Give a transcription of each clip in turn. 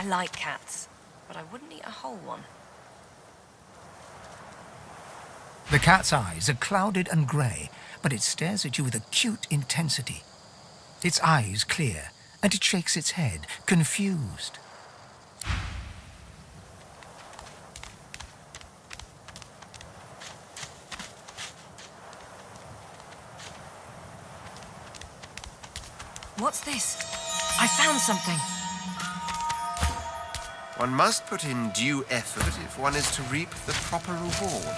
I like cats, but I wouldn't eat a whole one. The cat's eyes are clouded and grey, but it stares at you with acute intensity. Its eyes clear, and it shakes its head, confused. What's this? I found something. One must put in due effort if one is to reap the proper reward.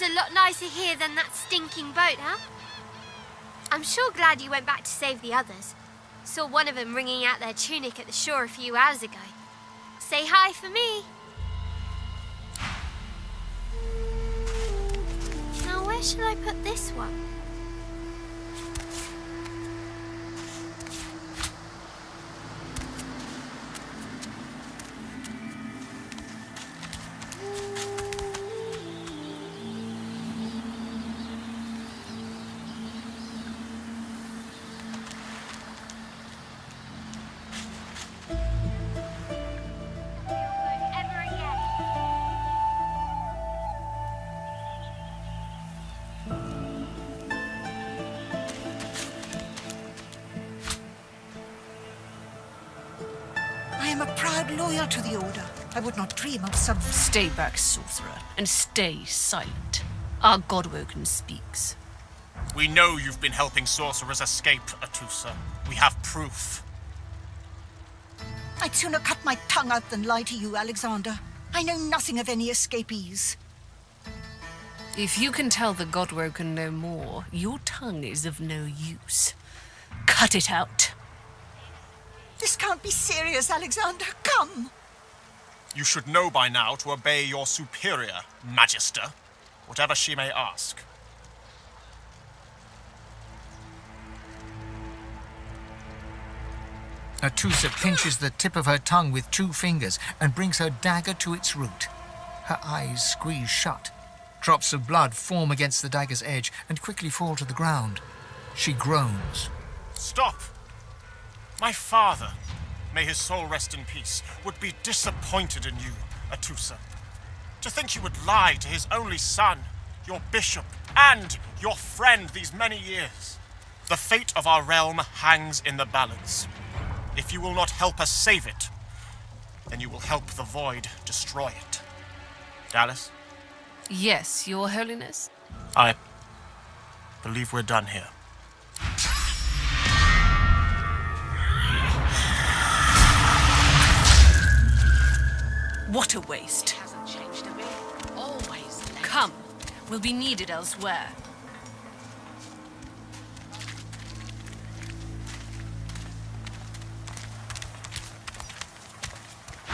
It's a lot nicer here than that stinking boat, huh? I'm sure glad you went back to save the others. Saw one of them wringing out their tunic at the shore a few hours ago. Say hi for me. Now where shall I put this one? Loyal to the Order. I would not dream of some... Stay back, sorcerer, and stay silent. Our Godwoken speaks. We know you've been helping sorcerers escape, Atusa. We have proof. I'd sooner cut my tongue out than lie to you, Alexander. I know nothing of any escapees. If you can tell the Godwoken no more, your tongue is of no use. Cut it out. This can't be serious, Alexander. Come! You should know by now to obey your superior, Magister, whatever she may ask. Atusa pinches the tip of her tongue with 2 fingers and brings her dagger to its root. Her eyes squeeze shut. Drops of blood form against the dagger's edge and quickly fall to the ground. She groans. Stop! My father, may his soul rest in peace, would be disappointed in you, Atusa. To think you would lie to his only son, your bishop, and your friend these many years. The fate of our realm hangs in the balance. If you will not help us save it, then you will help the Void destroy it. Dallas? Yes, Your Holiness? I believe we're done here. What a waste. Come, we'll be needed elsewhere.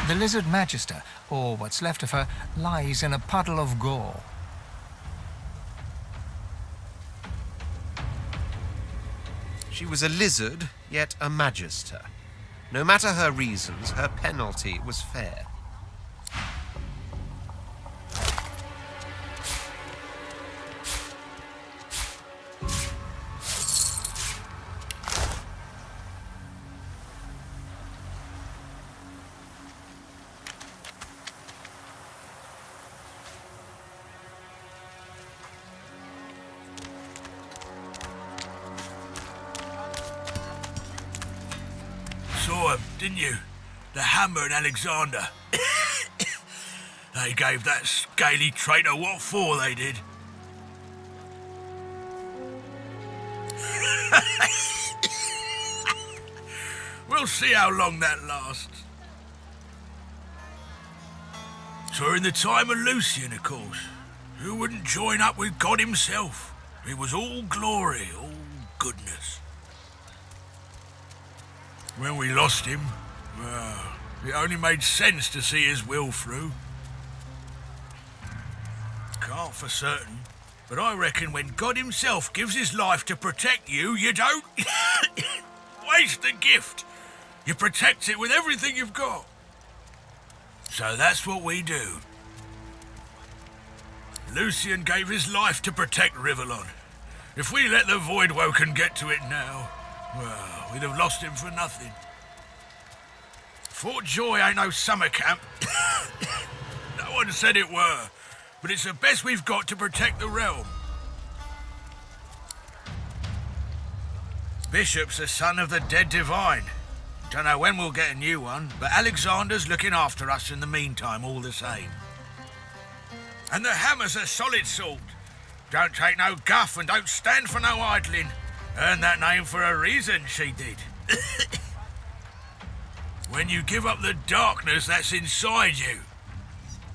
The Lizard Magister, or what's left of her, lies in a puddle of gore. She was a lizard, yet a magister. No matter her reasons, her penalty was fair. Saw 'em, didn't you? The Hammer and Alexander. They gave that scaly traitor what for, they did. We'll see how long that lasts. During the time of Lucian, of course. Who wouldn't join up with God himself? He was all glory, all goodness. When we lost him, well, it only made sense to see his will through. Can't for certain, but I reckon when God himself gives his life to protect you, you don't waste the gift. You protect it with everything you've got. So that's what we do. Lucian gave his life to protect Rivellon. If we let the Voidwoken get to it now, well, we'd have lost him for nothing. Fort Joy ain't no summer camp. No one said it were, but it's the best we've got to protect the realm. Bishop's the son of the dead divine. Don't know when we'll get a new one, but Alexander's looking after us in the meantime all the same. And the Hammer's a solid sort. Don't take no guff and don't stand for no idling. Earned that name for a reason, she did. When you give up the darkness that's inside you.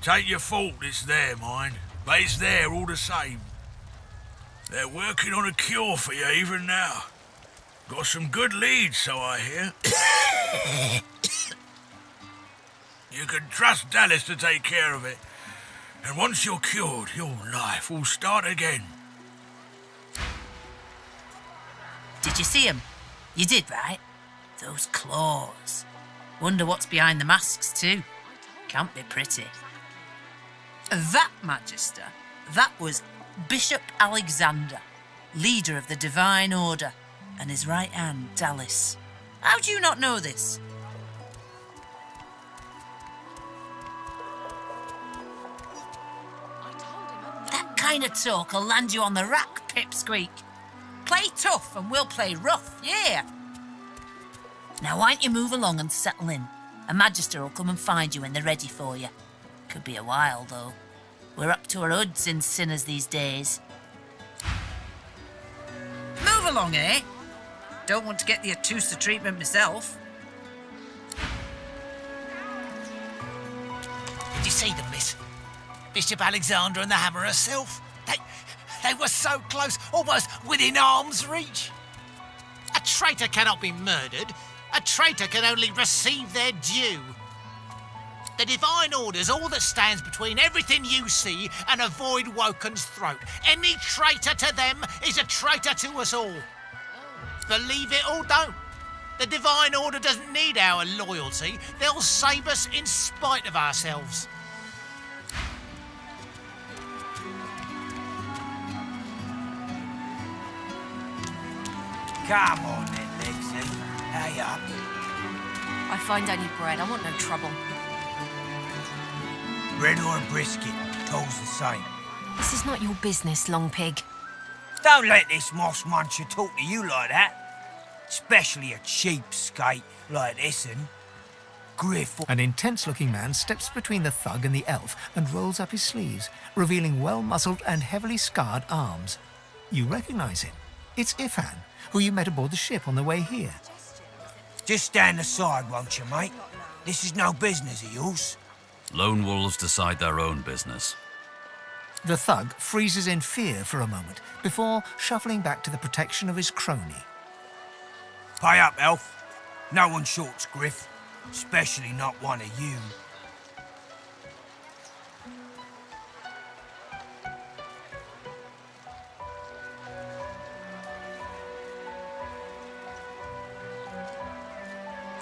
Take your fault, it's there, mind. But it's there all the same. They're working on a cure for you even now. Got some good leads, so I hear. You can trust Dallas to take care of it. And once you're cured, your life will start again. Did you see 'em? You did, right? Those claws. Wonder what's behind the masks, too. Can't be pretty. That, Magister, that was Bishop Alexander, leader of the Divine Order, and his right hand, Dallas. How do you not know this? That kind of talk will land you on the rack, Pipsqueak. Play tough and we'll play rough, yeah. Now why don't you move along and settle in? A Magister will come and find you when they're ready for you. Could be a while, though. We're up to our hoods in sinners these days. Move along, eh? Don't want to get the Atusa treatment myself. Did you see them, miss? Bishop Alexander and the Hammer herself. They were so close, almost within arm's reach. A traitor cannot be murdered. A traitor can only receive their due. The Divine Order's all that stands between everything you see and a Voidwoken's throat. Any traitor to them is a traitor to us all. Believe it or don't. The Divine Order doesn't need our loyalty. They'll save us in spite of ourselves. Come on then, Lexi. Hey up. I find only bread. I want no trouble. Bread or a brisket, toll's the same. This is not your business, Long Pig. Don't let this moss muncher talk to you like that. Especially a cheapskate like this un. Griff. An intense-looking man steps between the thug and the elf and rolls up his sleeves, revealing well-muscled and heavily scarred arms. You recognize him. It's Ifan, who you met aboard the ship on the way here. Just stand aside, won't you, mate? This is no business of yours. Lone wolves decide their own business. The thug freezes in fear for a moment before shuffling back to the protection of his crony. Pay up, elf. No one shorts Griff. Especially not one of you.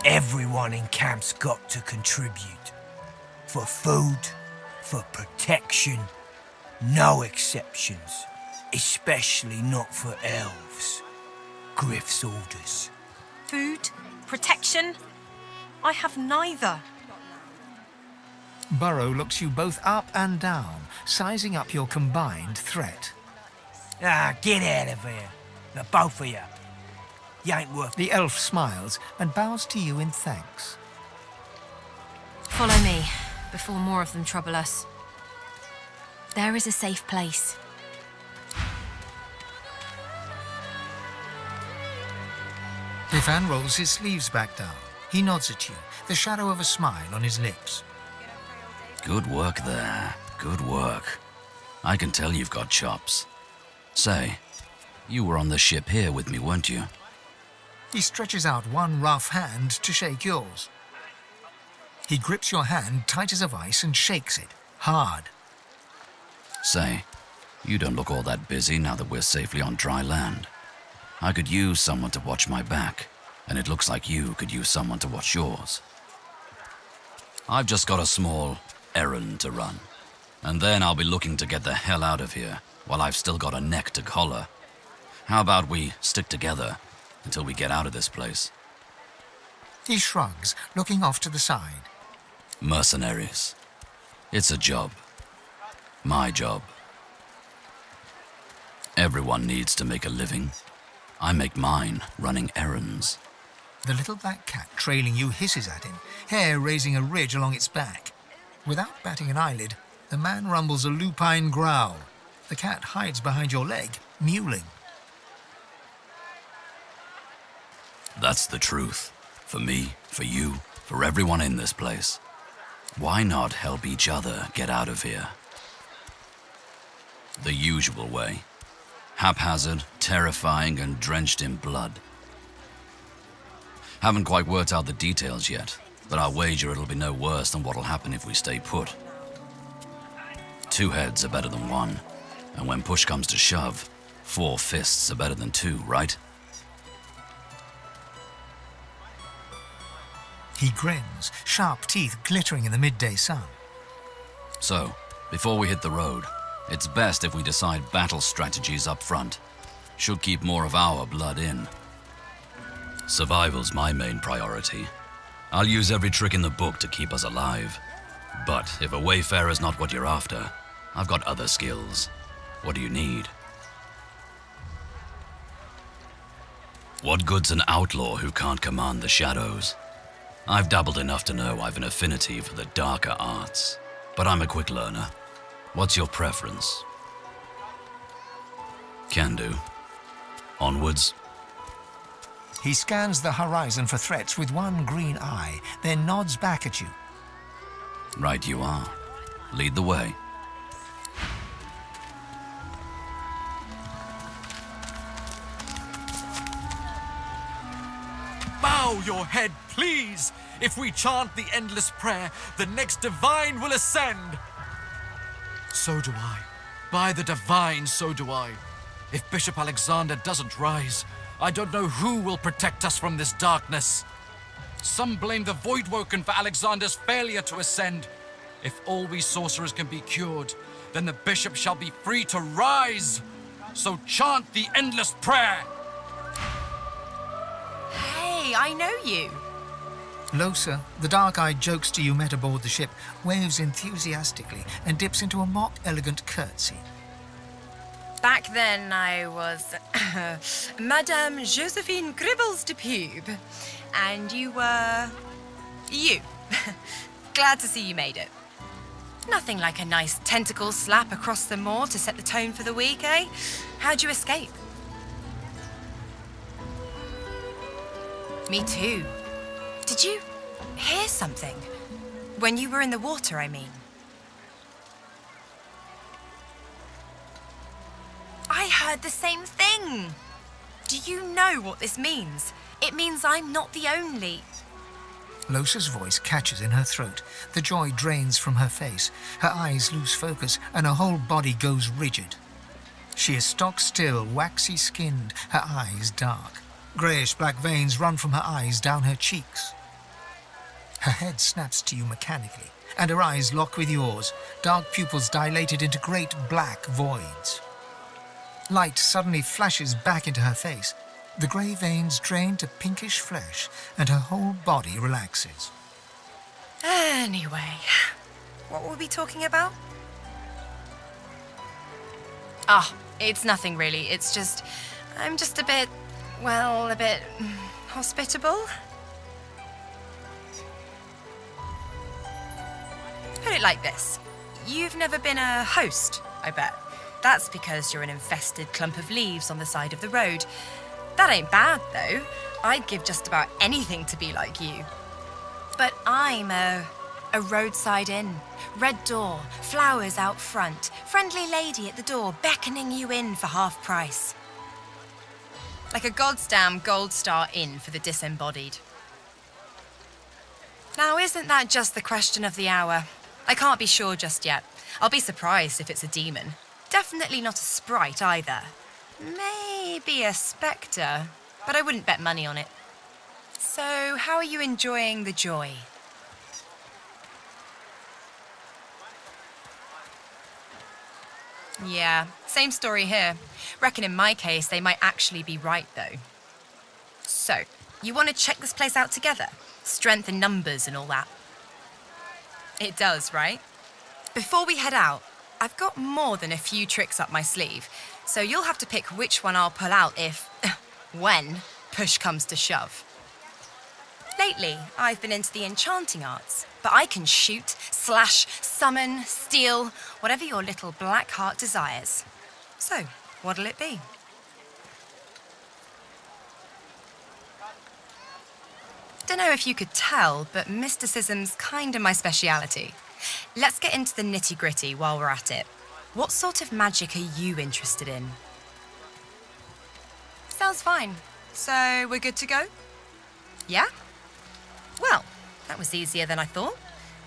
Everyone in camp's got to contribute. For food, for protection, no exceptions. Especially not for elves. Griff's orders. Food? Protection? I have neither. Burrow looks you both up and down, sizing up your combined threat. Ah, get out of here. The both of you. You ain't worth... The elf smiles and bows to you in thanks. Follow me, before more of them trouble us. There is a safe place. Ifan rolls his sleeves back down. He nods at you, the shadow of a smile on his lips. Good work there. Good work. I can tell you've got chops. Say, you were on the ship here with me, weren't you? He stretches out one rough hand to shake yours. He grips your hand tight as a vice and shakes it, hard. Say, you don't look all that busy now that we're safely on dry land. I could use someone to watch my back, and it looks like you could use someone to watch yours. I've just got a small errand to run, and then I'll be looking to get the hell out of here while I've still got a neck to collar. How about we stick together until we get out of this place? He shrugs, looking off to the side. Mercenaries. It's a job. My job. Everyone needs to make a living. I make mine running errands. The little black cat trailing you hisses at him, hair raising a ridge along its back. Without batting an eyelid, the man rumbles a lupine growl. The cat hides behind your leg, mewling. That's the truth. For me, for you, for everyone in this place. Why not help each other get out of here? The usual way. Haphazard, terrifying, and drenched in blood. Haven't quite worked out the details yet, but I'll wager it'll be no worse than what'll happen if we stay put. 2 heads are better than 1, and when push comes to shove, 4 fists are better than 2, right? He grins, sharp teeth glittering in the midday sun. So, before we hit the road, it's best if we decide battle strategies up front. Should keep more of our blood in. Survival's my main priority. I'll use every trick in the book to keep us alive. But if a wayfarer's not what you're after, I've got other skills. What do you need? What good's an outlaw who can't command the shadows? I've dabbled enough to know I've an affinity for the darker arts, but I'm a quick learner. What's your preference? Can do. Onwards. He scans the horizon for threats with one green eye, then nods back at you. Right you are. Lead the way. Bow your head, please! If we chant the endless prayer, the next divine will ascend! So do I. By the divine, so do I. If Bishop Alexander doesn't rise, I don't know who will protect us from this darkness. Some blame the Voidwoken for Alexander's failure to ascend. If all we sorcerers can be cured, then the bishop shall be free to rise. So chant the endless prayer. Hey, I know you. Losa, the dark-eyed jokester you met aboard the ship, waves enthusiastically and dips into a mock elegant curtsy. Back then, I was Madame Josephine Gribbles de Pube, and you were you. Glad to see you made it. Nothing like a nice tentacle slap across the moor to set the tone for the week, eh? How'd you escape? Me too. Did you hear something? When you were in the water, I mean. I heard the same thing. Do you know what this means? It means I'm not the only. Losa's voice catches in her throat. The joy drains from her face. Her eyes lose focus, and her whole body goes rigid. She is stock still, waxy skinned, her eyes dark. Greyish-black veins run from her eyes down her cheeks. Her head snaps to you mechanically, and her eyes lock with yours, dark pupils dilated into great black voids. Light suddenly flashes back into her face. The grey veins drain to pinkish flesh, and her whole body relaxes. Anyway, what were we talking about? Ah, it's nothing really. It's just, I'm just a bit hospitable. Put it like this. You've never been a host, I bet. That's because you're an infested clump of leaves on the side of the road. That ain't bad, though. I'd give just about anything to be like you. But I'm a roadside inn. Red door, flowers out front, friendly lady at the door beckoning you in for half price. Like a goddamn gold star inn for the disembodied. Now, isn't that just the question of the hour? I can't be sure just yet. I'll be surprised if it's a demon. Definitely not a sprite either. Maybe a spectre, but I wouldn't bet money on it. So, how are you enjoying the joy? Yeah, same story here. Reckon in my case, they might actually be right, though. So, you want to check this place out together? Strength in numbers and all that. It does, right? Before we head out, I've got more than a few tricks up my sleeve, so you'll have to pick which one I'll pull out if, when, push comes to shove. Lately, I've been into the enchanting arts, but I can shoot, slash, summon, steal, whatever your little black heart desires. So, what'll it be? Dunno if you could tell, but mysticism's kinda my speciality. Let's get into the nitty-gritty while we're at it. What sort of magic are you interested in? Sounds fine. So, we're good to go? Yeah? Well, that was easier than I thought,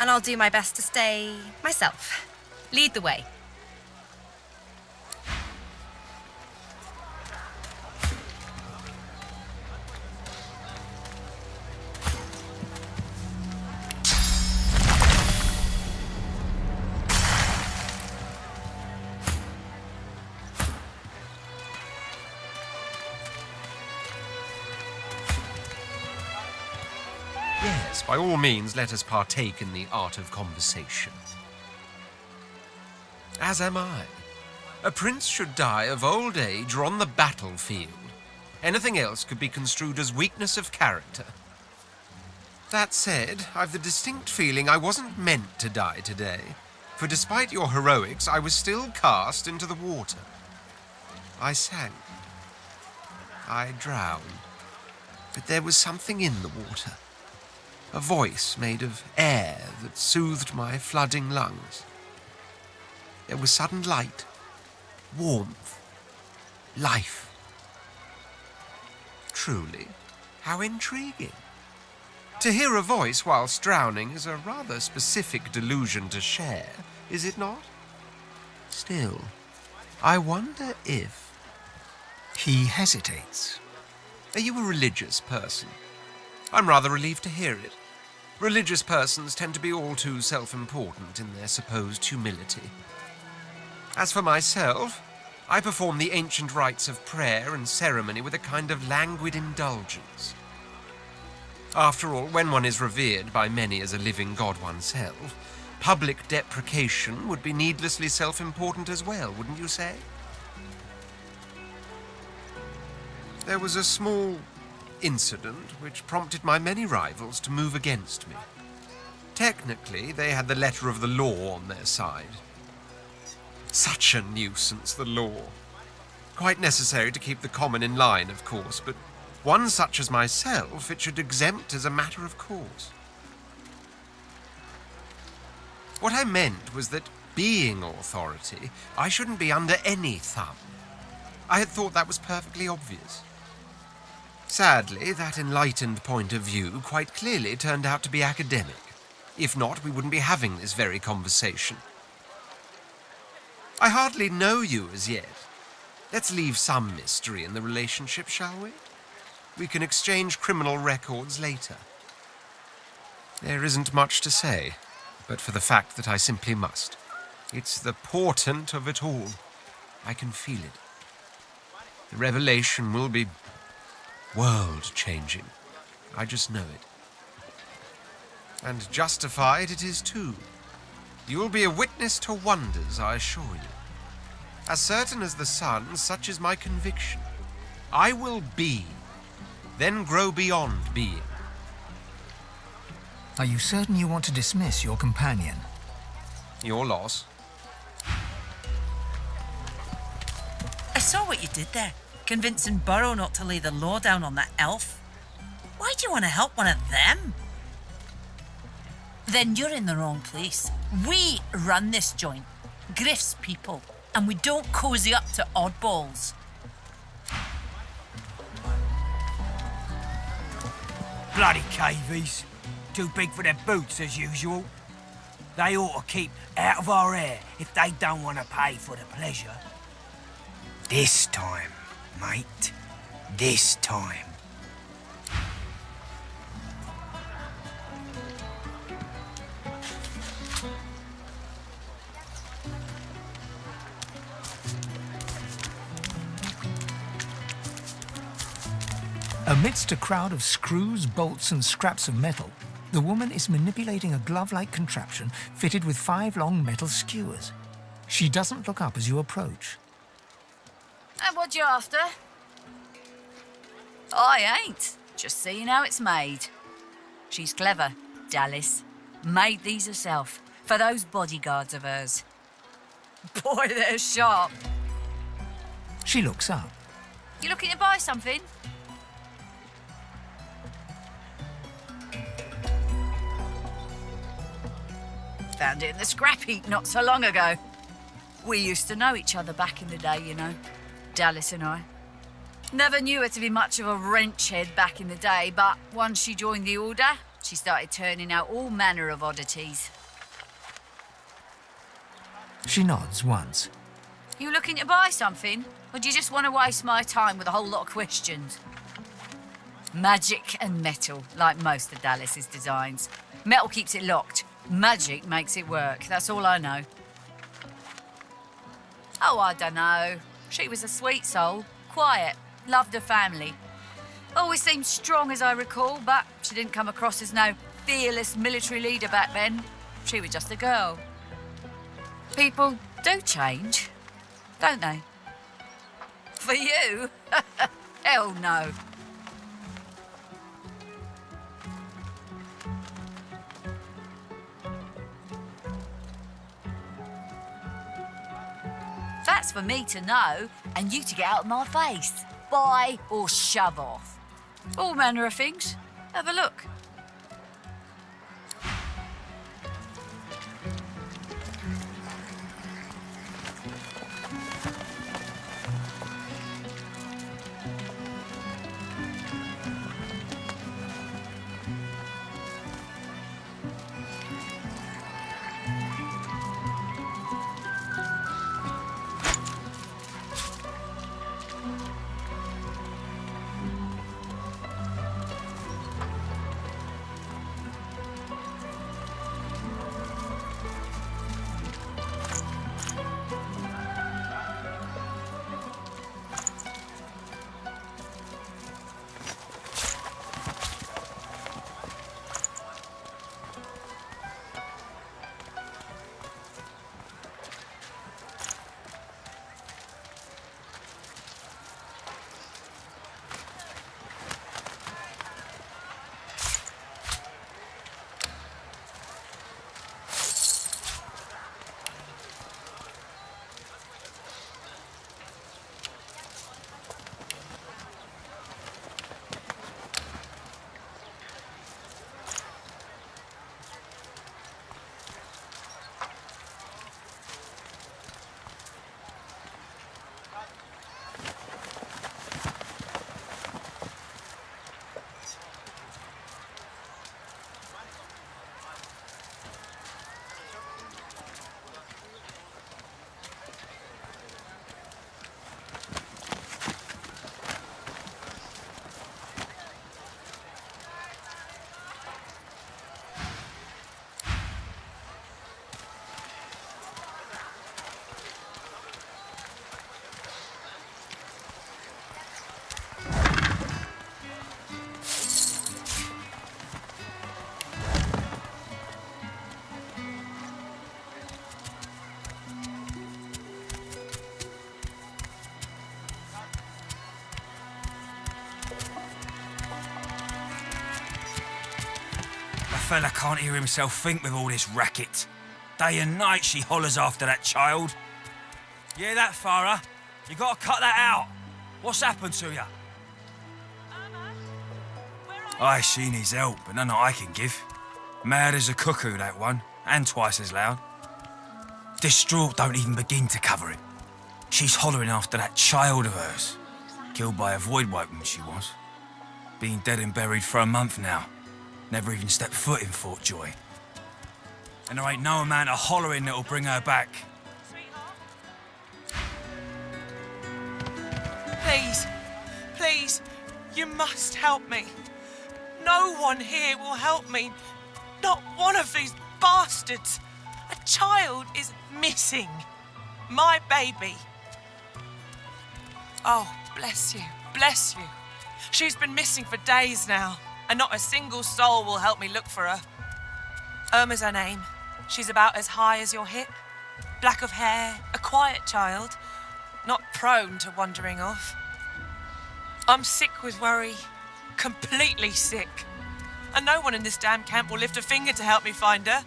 and I'll do my best to stay myself. Lead the way. Yes, by all means, let us partake in the art of conversation. As am I. A prince should die of old age or on the battlefield. Anything else could be construed as weakness of character. That said, I've the distinct feeling I wasn't meant to die today, for despite your heroics, I was still cast into the water. I sank. I drowned. But there was something in the water. A voice made of air that soothed my flooding lungs. There was sudden light, warmth, life. Truly, how intriguing. To hear a voice whilst drowning is a rather specific delusion to share, is it not? Still, I wonder if... He hesitates. Are you a religious person? I'm rather relieved to hear it. Religious persons tend to be all too self-important in their supposed humility. As for myself, I perform the ancient rites of prayer and ceremony with a kind of languid indulgence. After all, when one is revered by many as a living god oneself, public deprecation would be needlessly self-important as well, wouldn't you say? There was a small incident which prompted my many rivals to move against me. Technically, they had the letter of the law on their side. Such a nuisance, the law. Quite necessary to keep the common in line, of course, but one such as myself it should exempt as a matter of course. What I meant was that, being authority, I shouldn't be under any thumb. I had thought that was perfectly obvious. Sadly, that enlightened point of view quite clearly turned out to be academic. If not, we wouldn't be having this very conversation. I hardly know you as yet. Let's leave some mystery in the relationship, shall we? We can exchange criminal records later. There isn't much to say, but for the fact that I simply must. It's the portent of it all. I can feel it. The revelation will be world-changing. I just know it. And justified it is too. You'll be a witness to wonders, I assure you. As certain as the sun, such is my conviction. I will be, then grow beyond being. Are you certain you want to dismiss your companion? Your loss. I saw what you did there, convincing Burrow not to lay the law down on that elf. Why do you want to help one of them? Then you're in the wrong place. We run this joint, Griff's people, and we don't cozy up to oddballs. Bloody cavies. Too big for their boots, as usual. They ought to keep out of our hair if they don't want to pay for the pleasure. This time, mate. This time. Amidst a crowd of screws, bolts, and scraps of metal, the woman is manipulating a glove-like contraption fitted with 5 long metal skewers. She doesn't look up as you approach. And what you after? I ain't. Just seeing how it's made. She's clever, Dallas. Made these herself, for those bodyguards of hers. Boy, they're sharp. She looks up. You looking to buy something? Found it in the scrap heap not so long ago. We used to know each other back in the day, you know. Dallas and I. Never knew her to be much of a wrench head back in the day, but once she joined the Order, she started turning out all manner of oddities. She nods once. You looking to buy something? Or do you just want to waste my time with a whole lot of questions? Magic and metal, like most of Dallas's designs. Metal keeps it locked. Magic makes it work. That's all I know. Oh, I don't know. She was a sweet soul. Quiet. Loved her family. Always seemed strong, as I recall, but she didn't come across as no fearless military leader back then. She was just a girl. People do change, don't they? For you? Hell no. That's for me to know, and you to get out of my face. Buy or shove off. All manner of things. Have a look. fella can't hear himself think with all this racket. Day and night she hollers after that child. You hear that, Farah? You gotta cut that out. What's happened to you? Aye, she needs help, but none that I can give. Mad as a cuckoo, that one, and twice as loud. Distraught don't even begin to cover it. She's hollering after that child of hers. Killed by a void woken, she was. Been dead and buried for a month now. Never even stepped foot in Fort Joy. And there ain't no amount of hollering that'll bring her back. Please, please, you must help me. No one here will help me. Not one of these bastards. A child is missing. My baby. Oh, bless you, bless you. She's been missing for days now, and not a single soul will help me look for her. Irma's her name. She's about as high as your hip. Black of hair, a quiet child, not prone to wandering off. I'm sick with worry, completely sick. And no one in this damn camp will lift a finger to help me find her.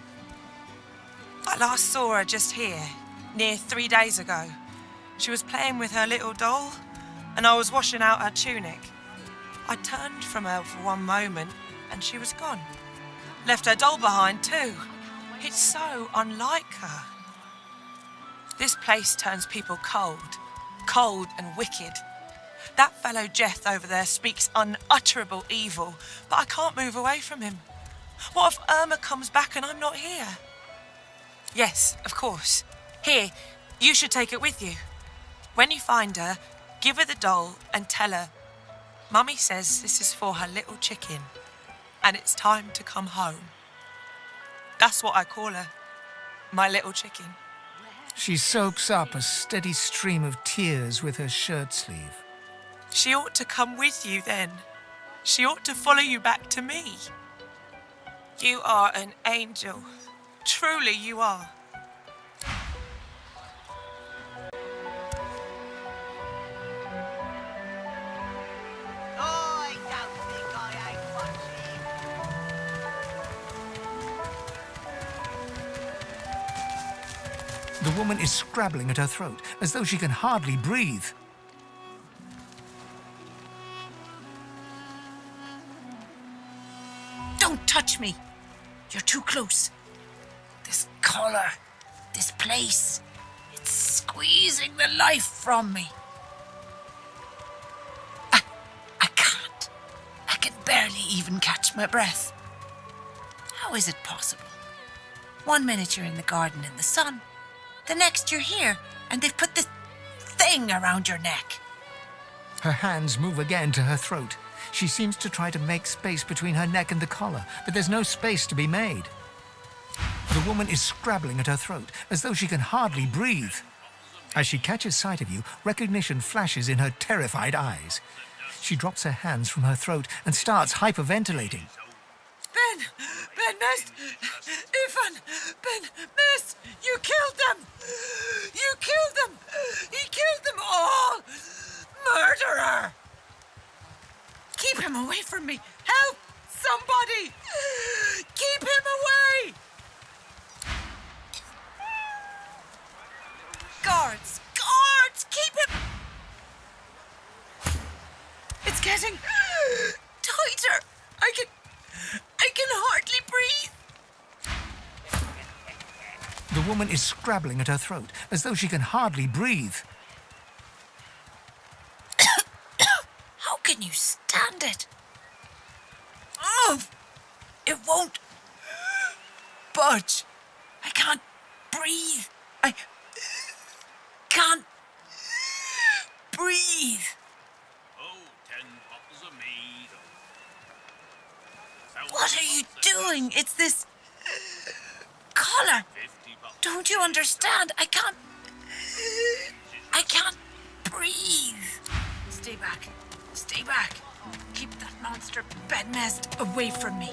I last saw her just here, near 3 days ago. She was playing with her little doll, and I was washing out her tunic. I turned from her for one moment, and she was gone. Left her doll behind, too. It's so unlike her. This place turns people cold and wicked. That fellow Jeth over there speaks unutterable evil, but I can't move away from him. What if Irma comes back and I'm not here? Yes, of course. Here, you should take it with you. When you find her, give her the doll and tell her, Mummy says this is for her little chicken, and it's time to come home. That's what I call her, my little chicken. She soaks up a steady stream of tears with her shirt sleeve. She ought to come with you then. She ought to follow you back to me. You are an angel. Truly you are. The woman is scrabbling at her throat, as though she can hardly breathe. Don't touch me. You're too close. This collar, this place, it's squeezing the life from me. I can't. I can barely even catch my breath. How is it possible? 1 minute you're in the garden in the sun, the next you're here, and they've put this thing around your neck. Her hands move again to her throat. She seems to try to make space between her neck and the collar, but there's no space to be made. The woman is scrabbling at her throat, as though she can hardly breathe. As she catches sight of you, recognition flashes in her terrified eyes. She drops her hands from her throat and starts hyperventilating. Ben Mist, Ifan, Ben Mist, you killed them! You killed them! He killed them all! Murderer! Keep him away from me. Help! Somebody! Keep him away! Guards! Guards! Keep him! It's getting tighter. I can hardly breathe. The woman is scrabbling at her throat, as though she can hardly breathe. How can you stand it? It won't budge. I can't breathe. I can't breathe. Oh, 10 bottles of mead. What are you doing? It's this collar. Don't you understand? I can't breathe. Stay back. Stay back. Keep that monster bednest away from me.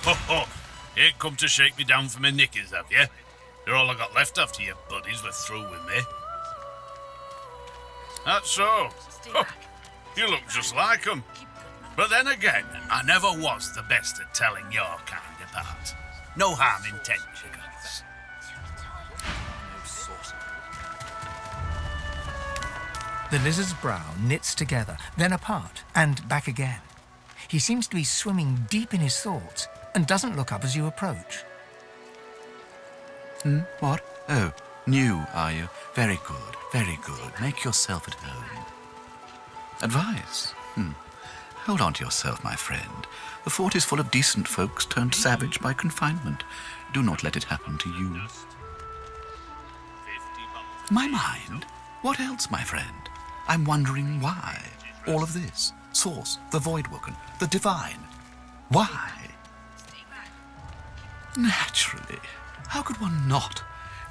Ho ho! Ain't come to shake me down for my knickers, have you? You're all I got left after your buddies were through with me. That's so. Oh, you look just like 'em. But then again, I never was the best at telling your kind apart. No harm intentions. The lizard's brow knits together, then apart, and back again. He seems to be swimming deep in his thoughts and doesn't look up as you approach. What? Oh, new, are you? Very good, very good. Make yourself at home. Advice? Hold on to yourself, my friend. The fort is full of decent folks turned savage by confinement. Do not let it happen to you. My mind? What else, my friend? I'm wondering why. All of this. Source, the Voidwoken, the Divine. Why? Naturally. How could one not?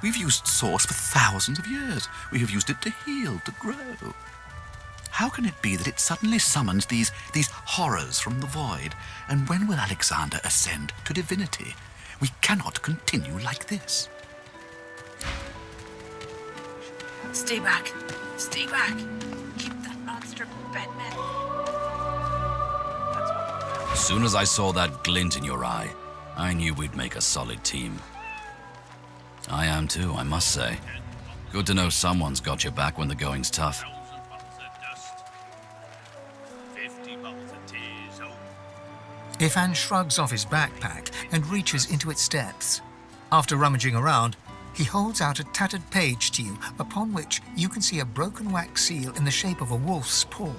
We've used Source for thousands of years. We have used it to heal, to grow. How can it be that it suddenly summons these horrors from the void? And when will Alexander ascend to divinity? We cannot continue like this. Stay back. Stay back. Keep that monster bed, man. As soon as I saw that glint in your eye, I knew we'd make a solid team. I am too, I must say. Good to know someone's got your back when the going's tough. Ifan shrugs off his backpack and reaches into its depths. After rummaging around, he holds out a tattered page to you, upon which you can see a broken wax seal in the shape of a wolf's paw.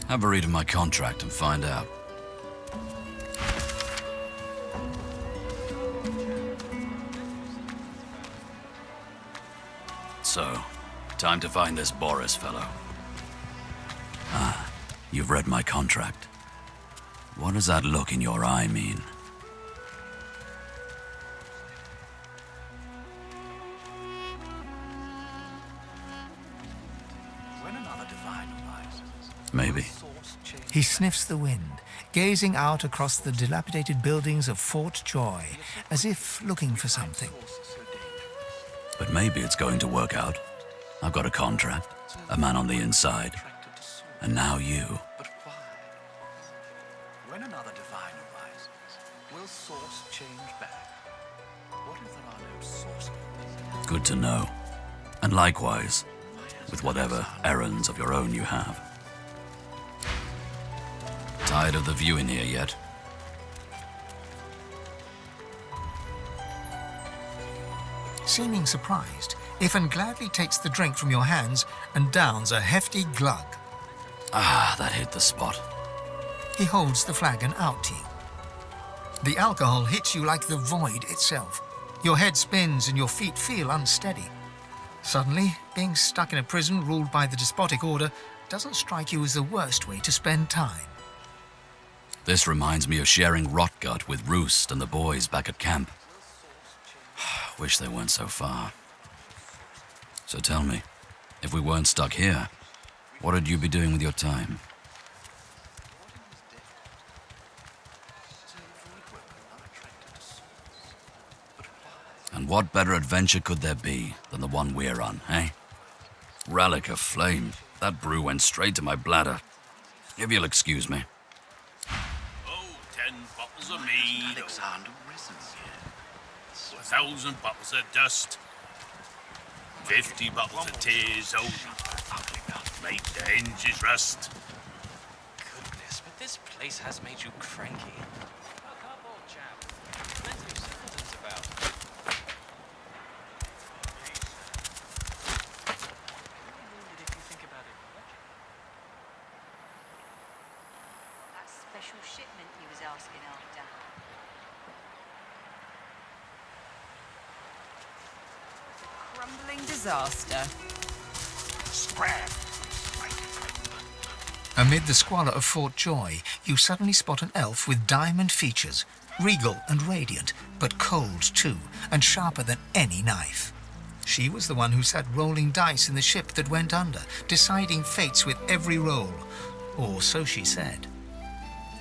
Have a read of my contract and find out. So, time to find this Boris fellow. Ah, you've read my contract. What does that look in your eye mean? Maybe. He sniffs the wind, gazing out across the dilapidated buildings of Fort Joy, as if looking for something. But maybe it's going to work out. I've got a contract, a man on the inside, and now you. When another divine arises, will source change back? What if there are no sources? Good to know. And likewise, with whatever errands of your own you have. Tired of the view in here yet? Seeming surprised, Ifan gladly takes the drink from your hands and downs a hefty glug. Ah, that hit the spot. He holds the flagon out to you. The alcohol hits you like the void itself. Your head spins and your feet feel unsteady. Suddenly, being stuck in a prison ruled by the despotic order doesn't strike you as the worst way to spend time. This reminds me of sharing Rotgut with Roost and the boys back at camp. Wish they weren't so far. So tell me, if we weren't stuck here, what would you be doing with your time? And what better adventure could there be than the one we're on, eh? Relic of flame. That brew went straight to my bladder. If you'll excuse me. 10 bottles of mead. Alexander risen here. 1,000 bottles of dust. 50 bottles of tears. Oh, make the hinges rust. Goodness, but this place has made you cranky. Special shipment he was asking after. Crumbling disaster. Scrap. Amid the squalor of Fort Joy, you suddenly spot an elf with diamond features, regal and radiant, but cold too, and sharper than any knife. She was the one who sat rolling dice in the ship that went under, deciding fates with every roll, or so she said.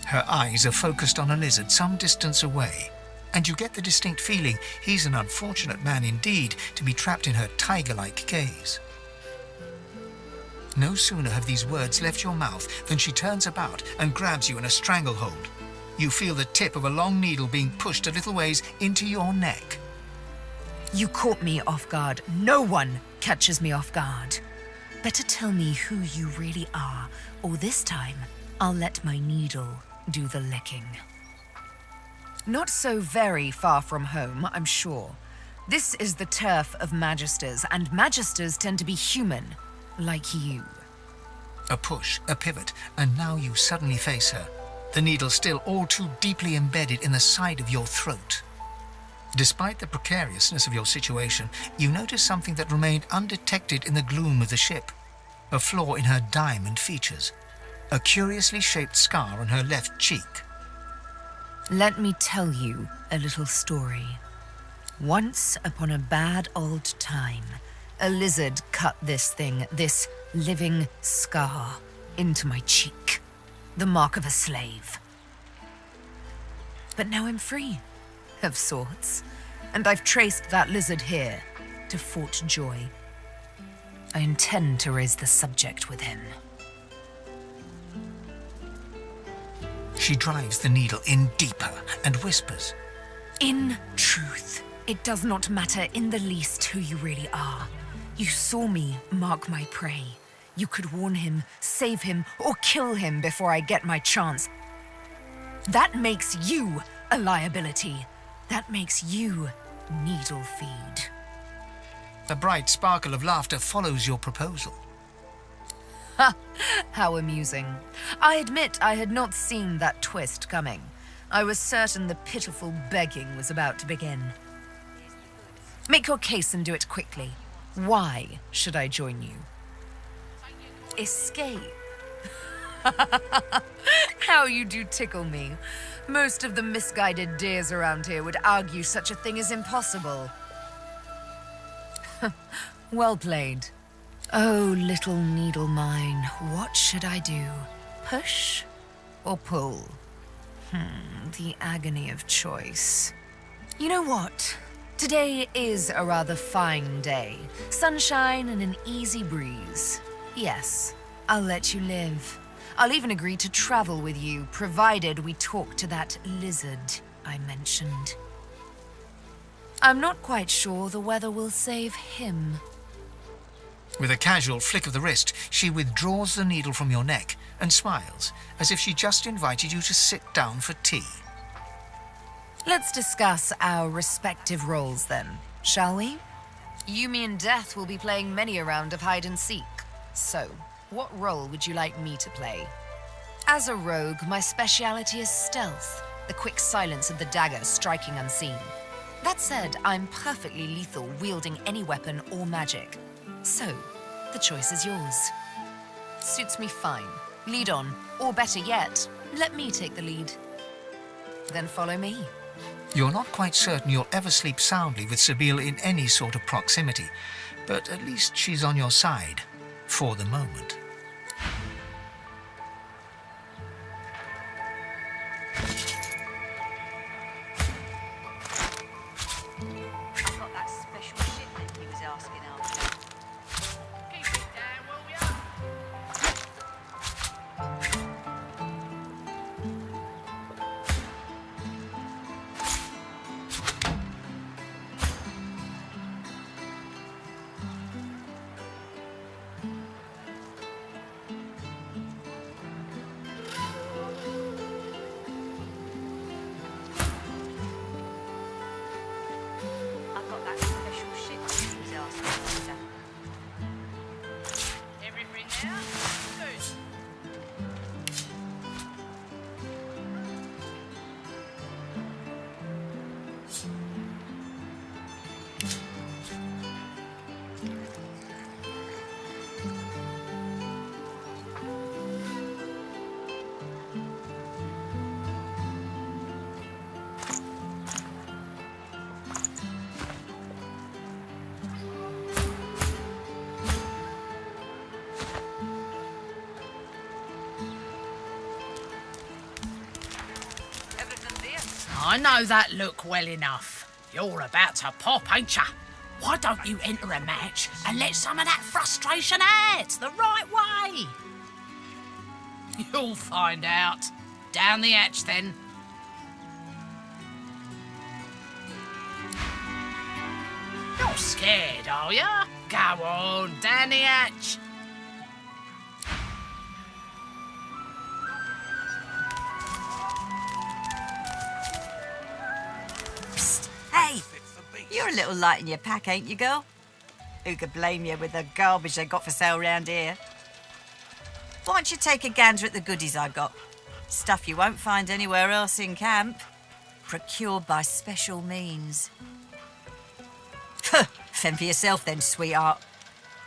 Her eyes are focused on a lizard some distance away. and you get the distinct feeling he's an unfortunate man indeed to be trapped in her tiger-like gaze. No sooner have these words left your mouth than she turns about and grabs you in a stranglehold. You feel the tip of a long needle being pushed a little ways into your neck. You caught me off guard. No one catches me off guard. Better tell me who you really are, or this time I'll let my needle do the licking. Not so very far from home, I'm sure. This is the turf of magisters, and magisters tend to be human, like you. A push, a pivot, and now you suddenly face her, the needle still all too deeply embedded in the side of your throat. Despite the precariousness of your situation, you notice something that remained undetected in the gloom of the ship. A flaw in her diamond features. A curiously shaped scar on her left cheek. Let me tell you a little story. Once upon a bad old time, a lizard cut this thing, this living scar, into my cheek. The mark of a slave. But now I'm free, of sorts, and I've traced that lizard here to Fort Joy. I intend to raise the subject with him. She drives the needle in deeper and whispers. In truth, it does not matter in the least who you really are. You saw me mark my prey. You could warn him, save him, or kill him before I get my chance. That makes you a liability. That makes you needle feed. A bright sparkle of laughter follows your proposal. Ha! How amusing. I admit I had not seen that twist coming. I was certain the pitiful begging was about to begin. Make your case and do it quickly. Why should I join you? Escape. How you do tickle me. Most of the misguided dears around here would argue such a thing is impossible. Well played. Oh, little needle mine, what should I do? Push or pull? The agony of choice. You know what? Today is a rather fine day. Sunshine and an easy breeze. Yes, I'll let you live. I'll even agree to travel with you, provided we talk to that lizard I mentioned. I'm not quite sure the weather will save him. With a casual flick of the wrist, she withdraws the needle from your neck and smiles, as if she just invited you to sit down for tea. Let's discuss our respective roles then, shall we? You, me, and Death will be playing many a round of hide and seek. So, what role would you like me to play? As a rogue, my speciality is stealth, the quick silence of the dagger striking unseen. That said, I'm perfectly lethal wielding any weapon or magic. So, the choice is yours. Suits me fine. Lead on, or better yet, let me take the lead. Then follow me. You're not quite certain you'll ever sleep soundly with Sabine in any sort of proximity, but at least she's on your side, for the moment. Got that special shipment he was asking after. Keep it down, will ya? I know that look well enough. You're about to pop, ain't ya? Why don't you enter a match and let some of that frustration out the right way? You'll find out. Down the hatch, then. You're scared, are ya? Go on, down the hatch. Hey, you're a little light in your pack, ain't you, girl? Who could blame you with the garbage they got for sale round here? Why don't you take a gander at the goodies I got? Stuff you won't find anywhere else in camp. Procured by special means. Fend for yourself then, sweetheart.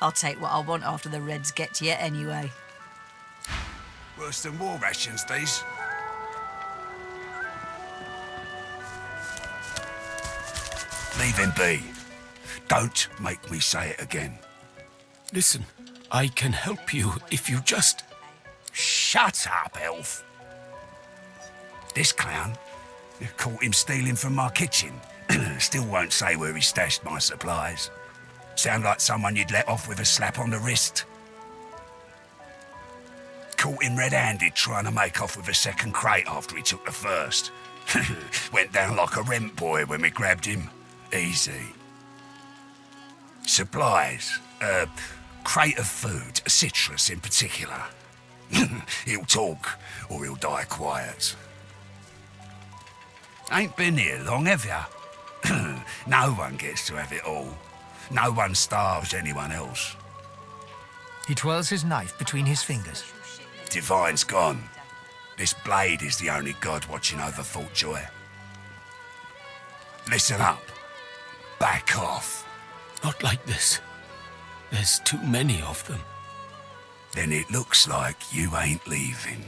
I'll take what I want after the Reds get to you anyway. Worse than war rations, these. Leave him be. Don't make me say it again. Listen, I can help you if you just... Shut up, elf. This clown caught him stealing from my kitchen. Still won't say where he stashed my supplies. Sound like someone you'd let off with a slap on the wrist. Caught him red-handed trying to make off with a second crate after he took the first. Went down like a rent boy when we grabbed him. Easy. Supplies. A crate of food, citrus in particular. He'll talk, or he'll die quiet. Ain't been here long, have ya? No one gets to have it all. No one starves anyone else. He twirls his knife between his fingers. Divine's gone. This blade is the only god watching over Thoughtjoy. Listen up. Back off. Not like this. There's too many of them. Then it looks like you ain't leaving.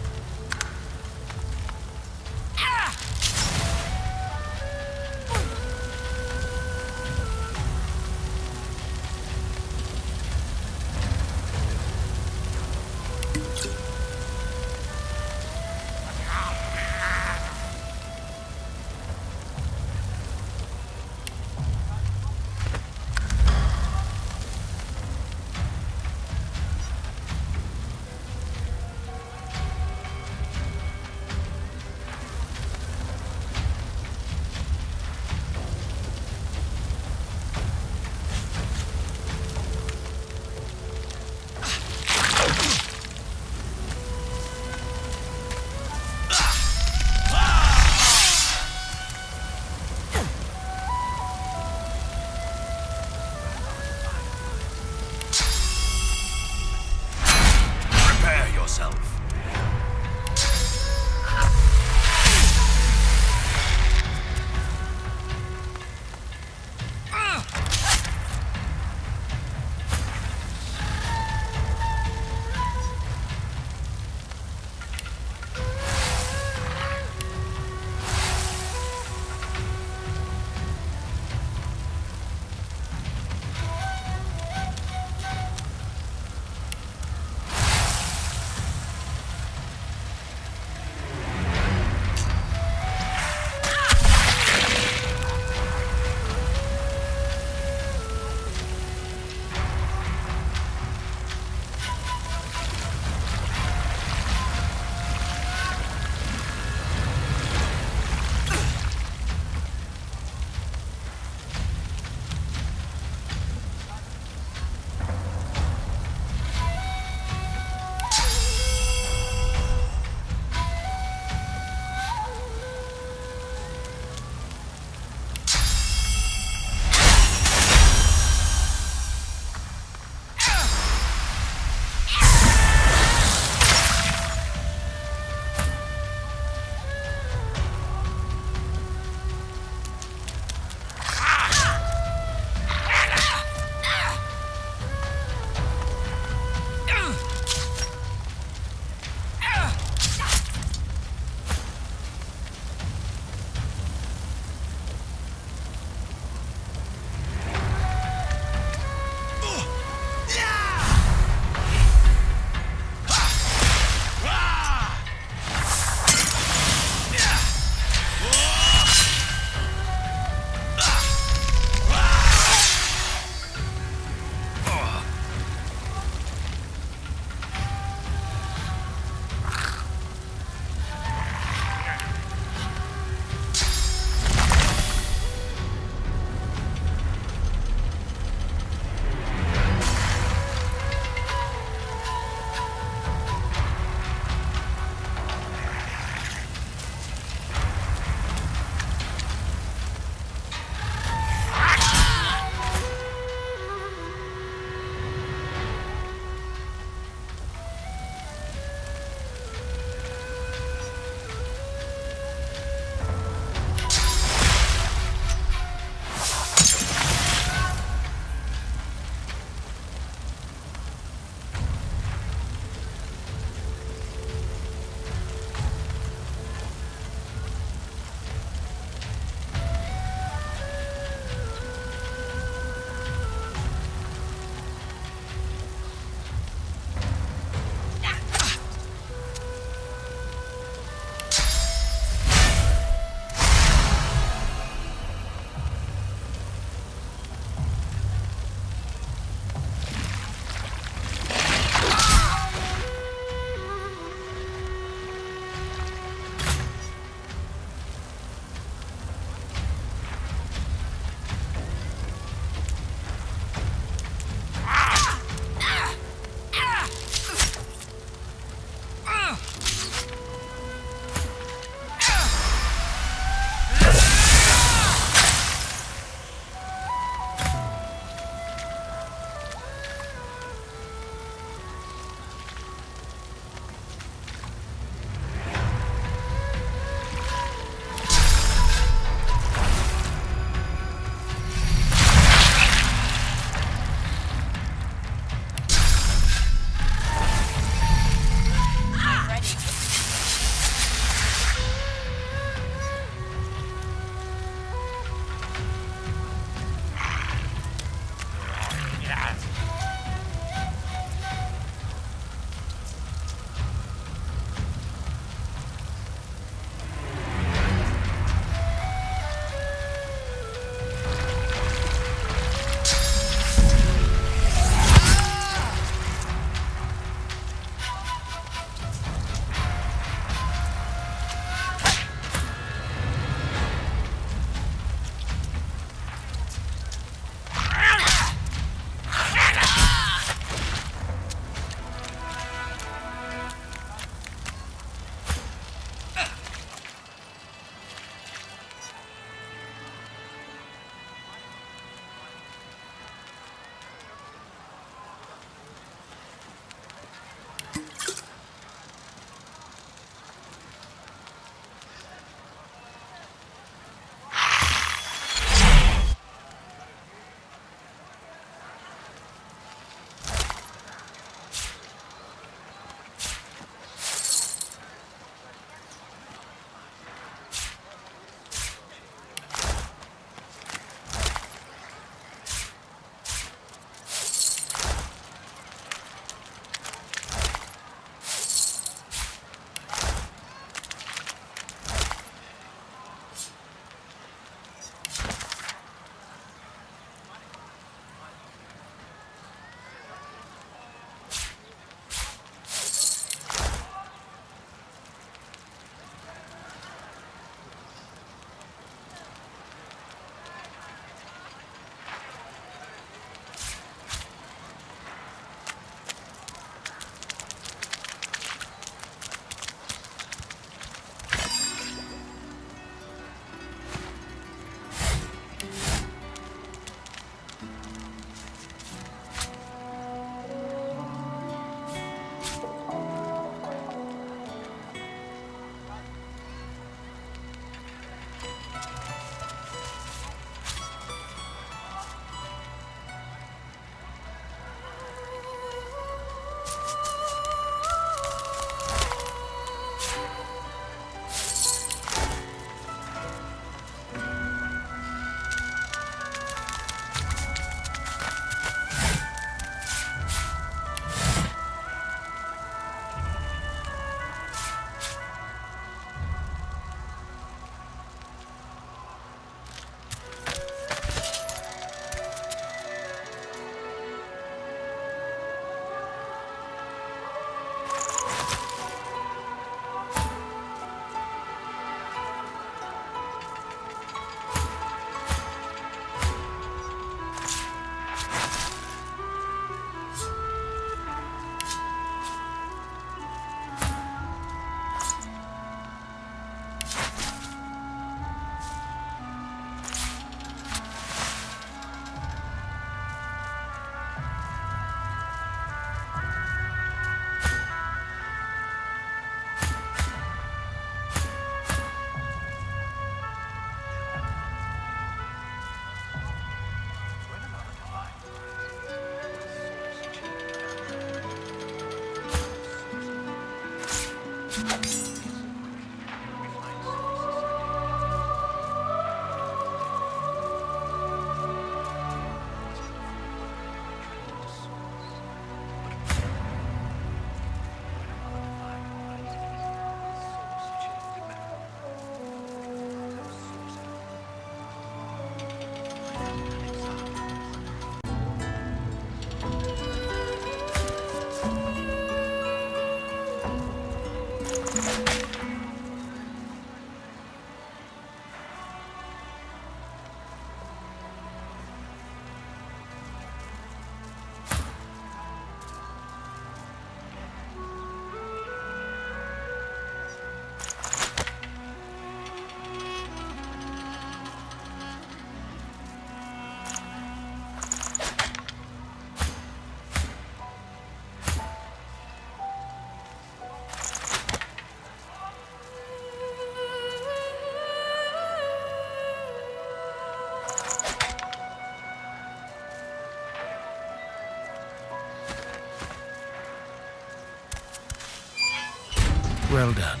Well done.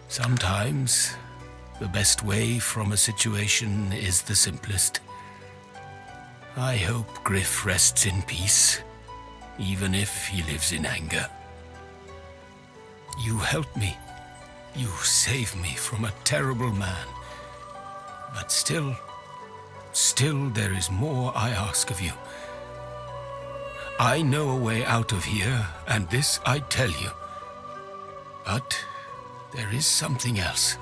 Sometimes the best way from a situation is the simplest. I hope Griff rests in peace, even if he lives in anger. You helped me. You saved me from a terrible man. But still there is more I ask of you. I know a way out of here, and this I tell you. But there is something else.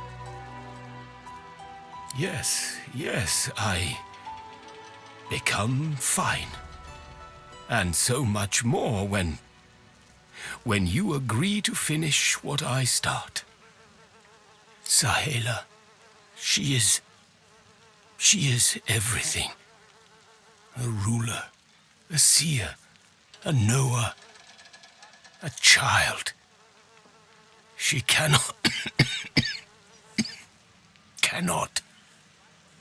Yes, I become fine. And so much more when you agree to finish what I start. Sahela, she is everything. A ruler, a seer, a knower, a child. She cannot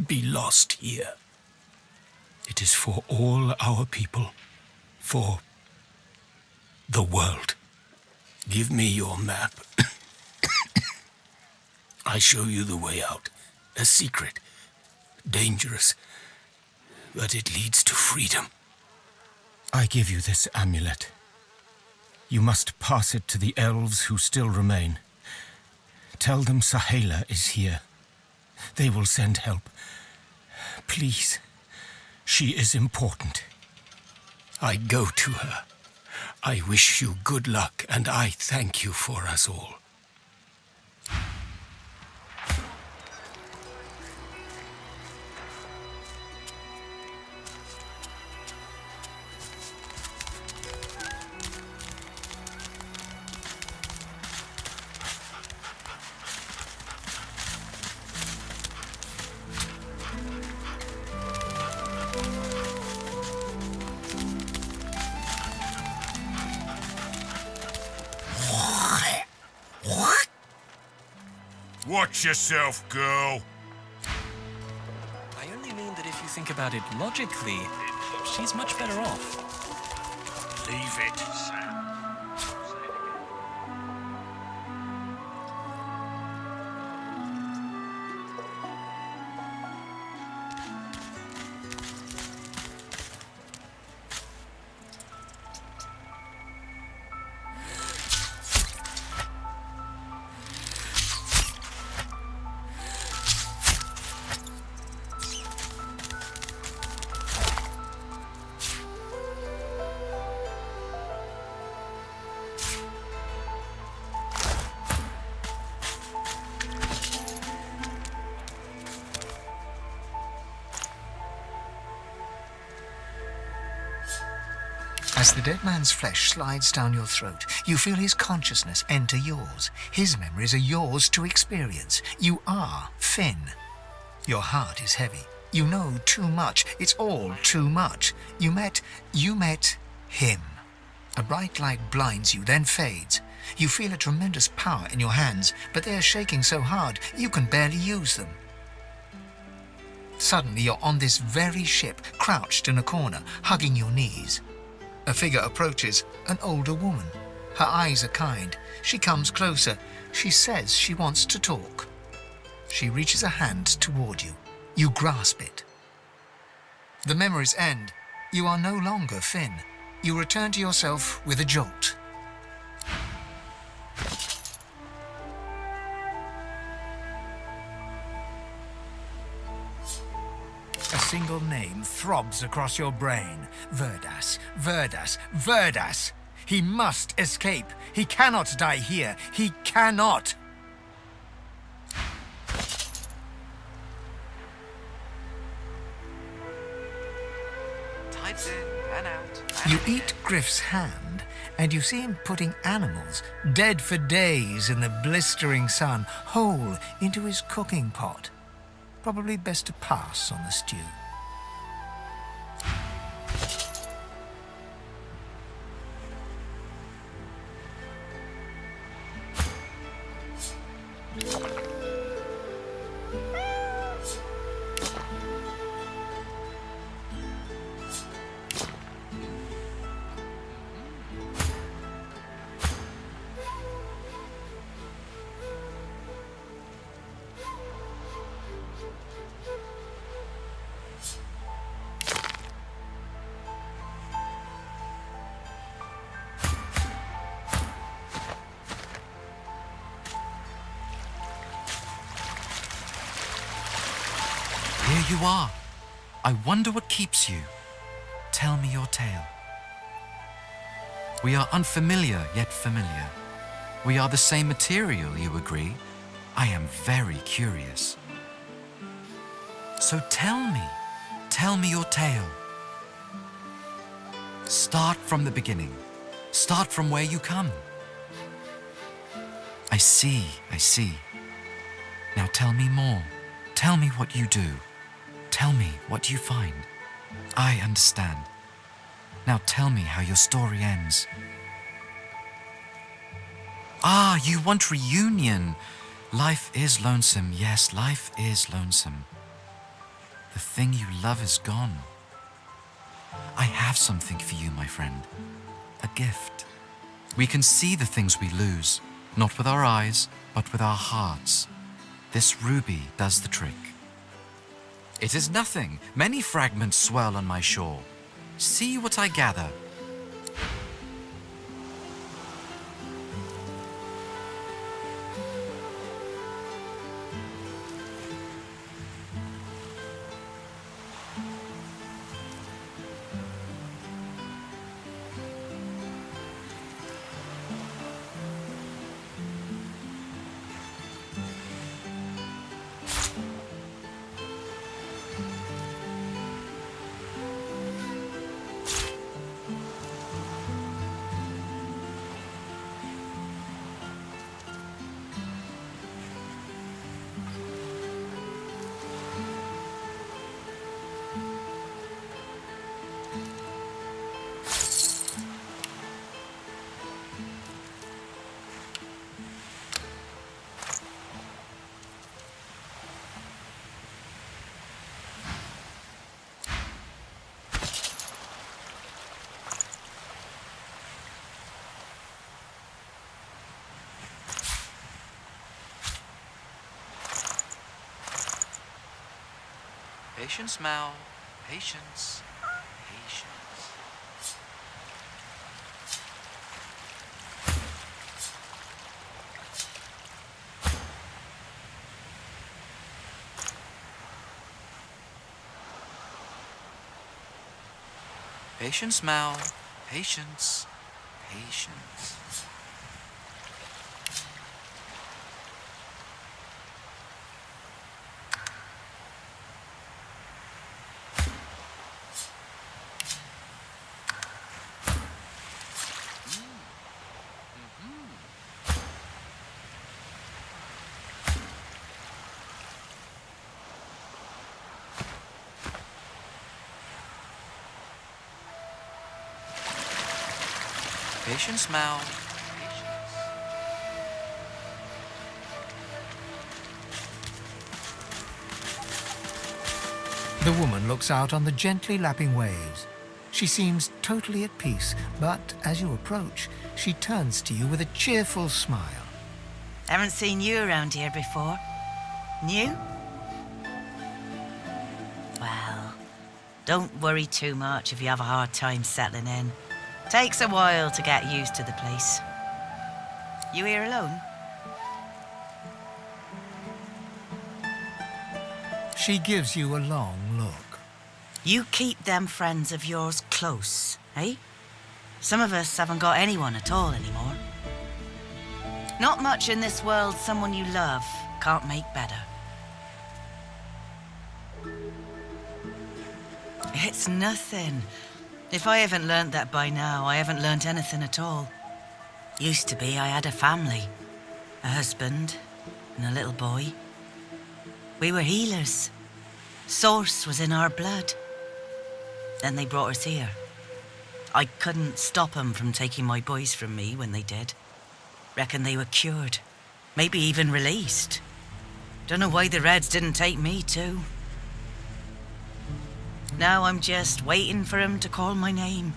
be lost here. It is for all our people, for the world. Give me your map. I show you the way out. A secret, dangerous, but it leads to freedom. I give you this amulet. You must pass it to the elves who still remain. Tell them Sahela is here. They will send help. Please, she is important. I go to her. I wish you good luck, and I thank you for us all. Watch yourself, girl. I only mean that if you think about it logically, she's much better off. Leave it, Sam. As the dead man's flesh slides down your throat, you feel his consciousness enter yours. His memories are yours to experience. You are Finn. Your heart is heavy. You know too much. It's all too much. You met him. A bright light blinds you, then fades. You feel a tremendous power in your hands, but they are shaking so hard you can barely use them. Suddenly you're on this very ship, crouched in a corner, hugging your knees. A figure approaches, an older woman. Her eyes are kind. She comes closer. She says she wants to talk. She reaches a hand toward you. You grasp it. The memories end. You are no longer Finn. You return to yourself with a jolt. A single name throbs across your brain. Verdas, Verdas, Verdas. He must escape. He cannot die here. He cannot. Tides in and out. You eat Griff's hand, and you see him putting animals, dead for days in the blistering sun, whole into his cooking pot. Probably best to pass on the stew. you are. I wonder what keeps you. Tell me your tale. We are unfamiliar, yet familiar. We are the same material, you agree? I am very curious. So tell me your tale. Start from the beginning. Start from where you come. I see. Now tell me more. Tell me what you do. Tell me what you find. I understand. Now tell me how your story ends. Ah, you want reunion. Life is lonesome. Yes, life is lonesome. The thing you love is gone. I have something for you, my friend. A gift. We can see the things we lose, not with our eyes, but with our hearts. This ruby does the trick. It is nothing. Many fragments swirl on my shore. See what I gather. Patience, Mal. Patience. Patience. Patience, Mal. Patience. Patience. Patience, Mal. The woman looks out on the gently lapping waves. She seems totally at peace, but as you approach, she turns to you with a cheerful smile. Haven't seen you around here before. New? Well, don't worry too much if you have a hard time settling in. Takes a while to get used to the place. You here alone? She gives you a long look. You keep them friends of yours close, eh? Some of us haven't got anyone at all anymore. Not much in this world someone you love can't make better. It's nothing. If I haven't learnt that by now, I haven't learnt anything at all. Used to be I had a family, a husband and a little boy. We were healers. Source was in our blood. Then they brought us here. I couldn't stop them from taking my boys from me when they did. Reckon they were cured. Maybe even released. Don't know why the Reds didn't take me too. Now I'm just waiting for him to call my name.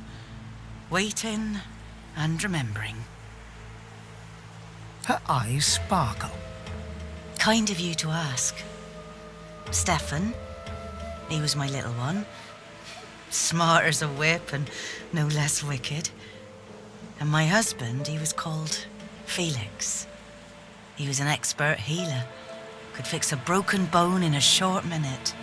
Waiting and remembering. Her eyes sparkle. Kind of you to ask. Stefan, he was my little one. Smart as a whip and no less wicked. And my husband, he was called Felix. He was an expert healer. Could fix a broken bone in a short minute.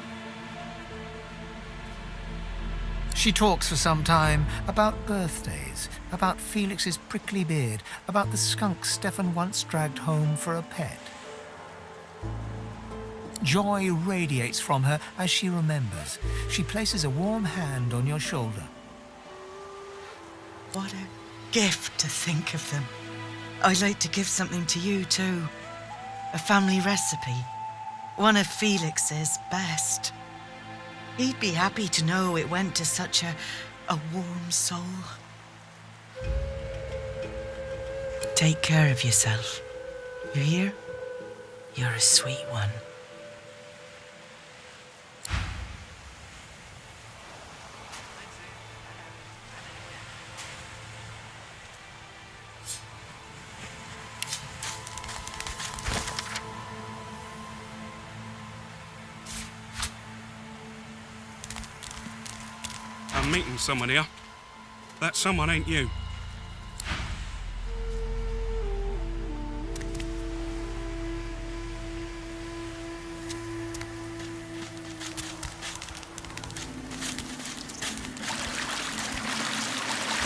She talks for some time about birthdays, about Felix's prickly beard, about the skunk Stefan once dragged home for a pet. Joy radiates from her as she remembers. She places a warm hand on your shoulder. What a gift to think of them. I'd like to give something to you too. A family recipe. One of Felix's best. He'd be happy to know it went to such a warm soul. Take care of yourself. You hear? You're a sweet one. I'm meeting someone here. That someone ain't you.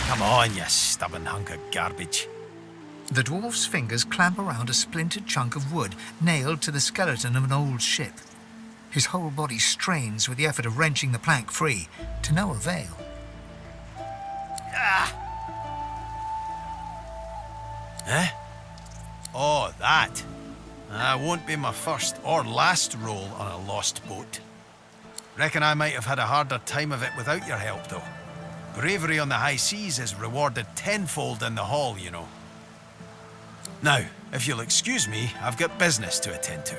Come on, you stubborn hunk of garbage. The dwarf's fingers clamp around a splintered chunk of wood nailed to the skeleton of an old ship. His whole body strains with the effort of wrenching the plank free, to no avail. Huh? Oh, that. That won't be my first or last roll on a lost boat. Reckon I might have had a harder time of it without your help, though. Bravery on the high seas is rewarded tenfold in the hall, you know. Now, if you'll excuse me, I've got business to attend to.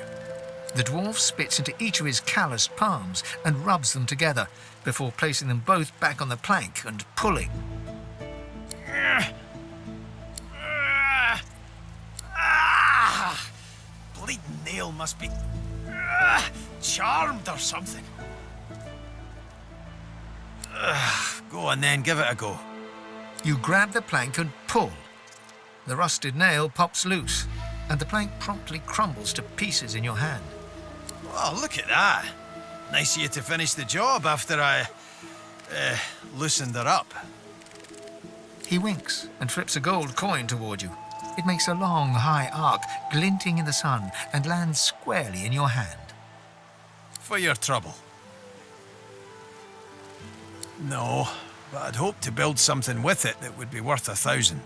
The dwarf spits into each of his calloused palms and rubs them together before placing them both back on the plank and pulling. Bleeding nail must be charmed or something. Go on then, give it a go. You grab the plank and pull. The rusted nail pops loose, and the plank promptly crumbles to pieces in your hand. Oh, look at that. Nice of you to finish the job after I loosened her up. He winks and flips a gold coin toward you. It makes a long, high arc, glinting in the sun, and lands squarely in your hand. For your trouble. No, but I'd hoped to build something with it that would be worth 1,000.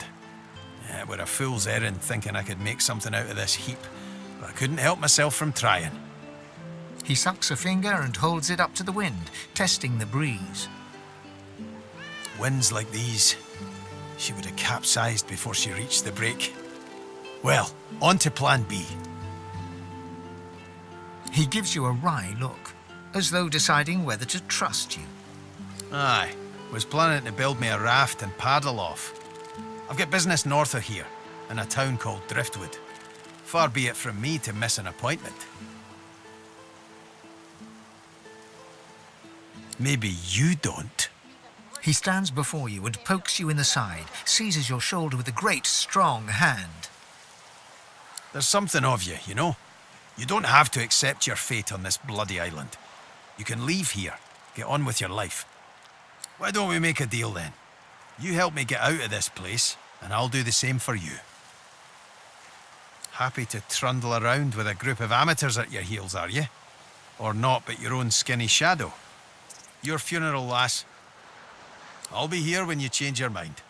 Yeah, it were a fool's errand thinking I could make something out of this heap, but I couldn't help myself from trying. He sucks a finger and holds it up to the wind, testing the breeze. Winds like these, she would have capsized before she reached the break. Well, on to plan B. He gives you a wry look, as though deciding whether to trust you. Aye, was planning to build me a raft and paddle off. I've got business north of here, in a town called Driftwood. Far be it from me to miss an appointment. Maybe you don't. He stands before you and pokes you in the side, seizes your shoulder with a great, strong hand. There's something of you, you know? You don't have to accept your fate on this bloody island. You can leave here, get on with your life. Why don't we make a deal then? You help me get out of this place, and I'll do the same for you. Happy to trundle around with a group of amateurs at your heels, are you? Or not but your own skinny shadow? Your funeral, lass. I'll be here when you change your mind.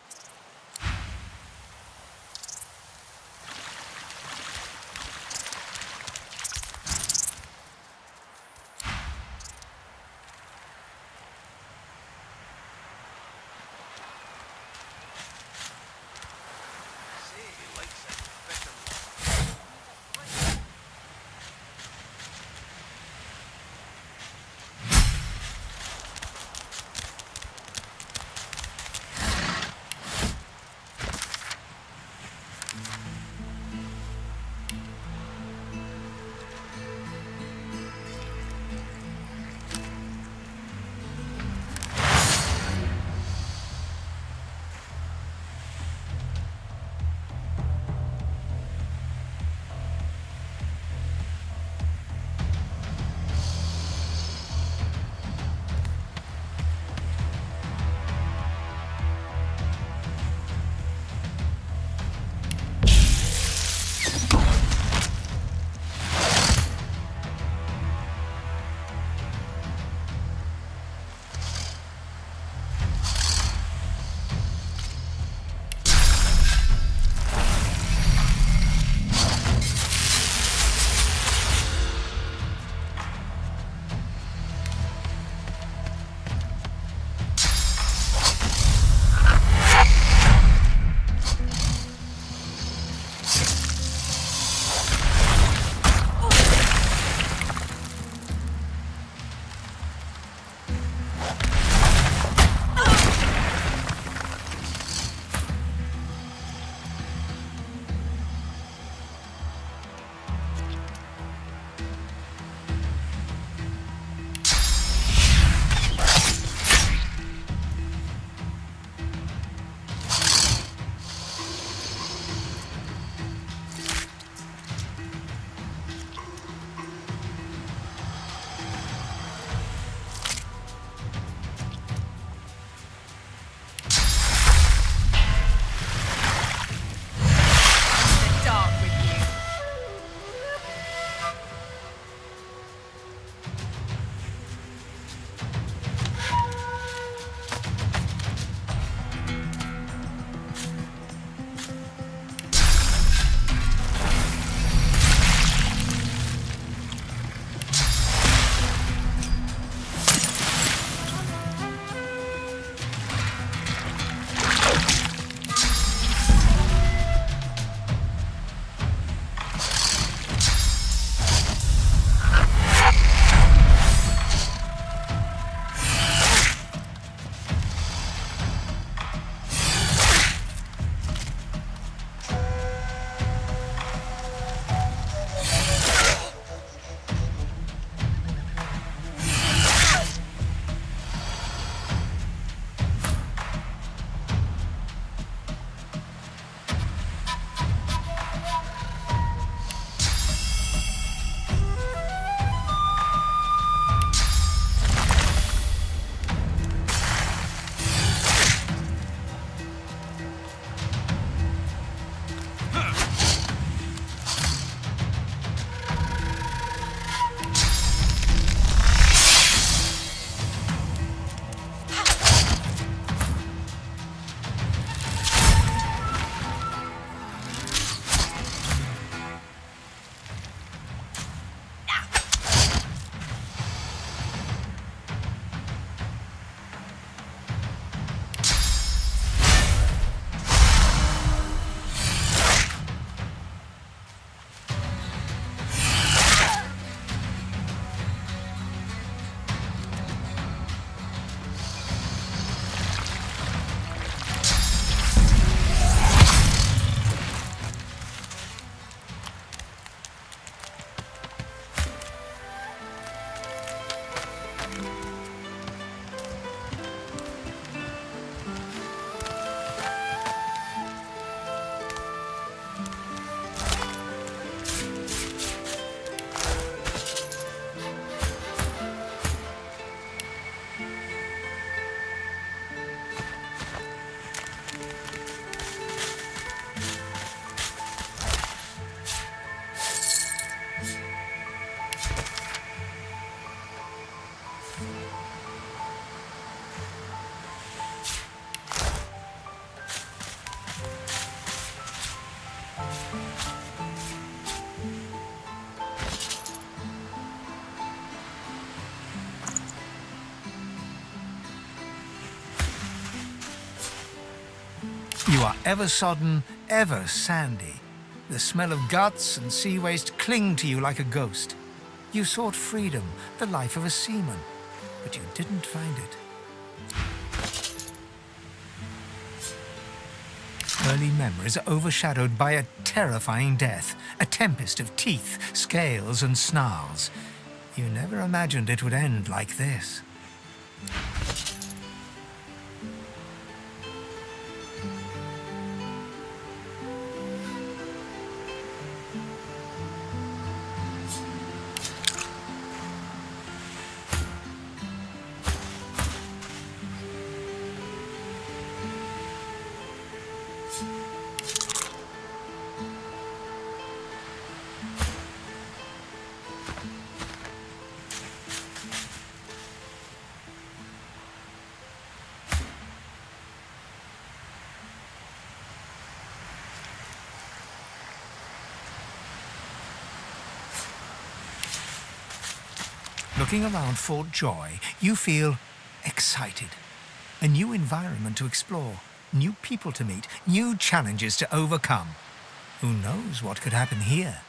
You are ever sodden, ever sandy. The smell of guts and sea waste cling to you like a ghost. You sought freedom, the life of a seaman, but you didn't find it. Early memories are overshadowed by a terrifying death, a tempest of teeth, scales and snarls. You never imagined it would end like this. Looking around Fort Joy, you feel excited. A new environment to explore, new people to meet, new challenges to overcome. Who knows what could happen here?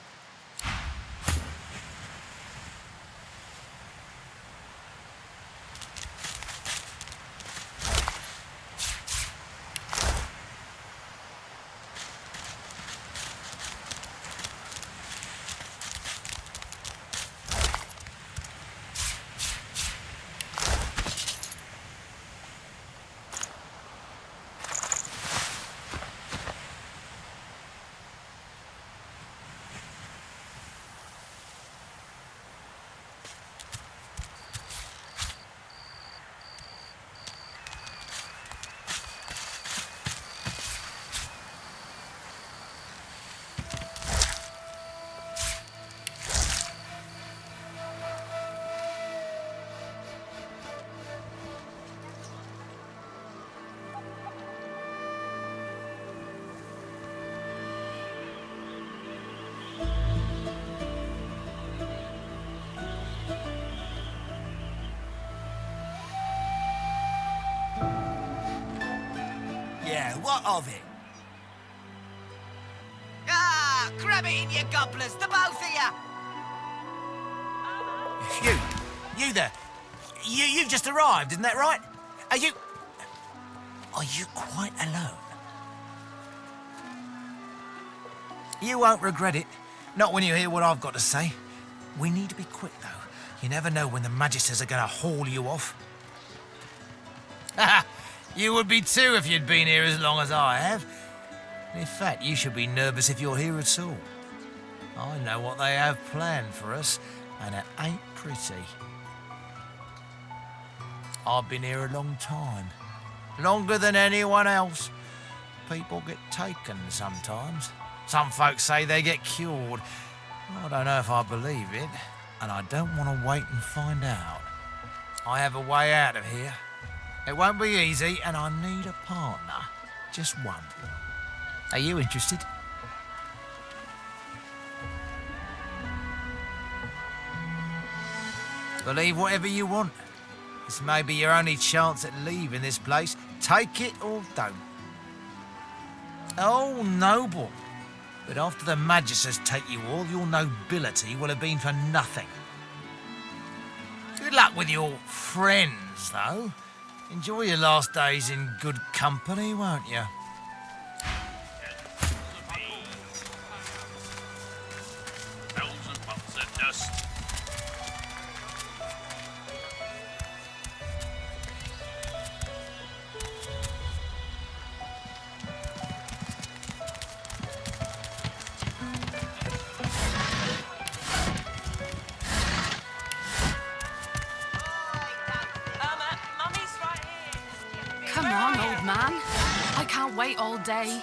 Yeah, what of it? Ah, grab it in your gobblers, the both of you! You there. You've just arrived, isn't that right? Are you quite alone? You won't regret it. Not when you hear what I've got to say. We need to be quick, though. You never know when the Magisters are going to haul you off. You would be too if you'd been here as long as I have. In fact, you should be nervous if you're here at all. I know what they have planned for us, and it ain't pretty. I've been here a long time. Longer than anyone else. People get taken sometimes. Some folks say they get cured. I don't know if I believe it, and I don't want to wait and find out. I have a way out of here. It won't be easy, and I need a partner. Just one. Are you interested? Believe whatever you want. This may be your only chance at leaving this place. Take it or don't. Oh, noble. But after the Magisters take you, all your nobility will have been for nothing. Good luck with your friends, though. Enjoy your last days in good company, won't you? Come on, old man. I can't wait all day.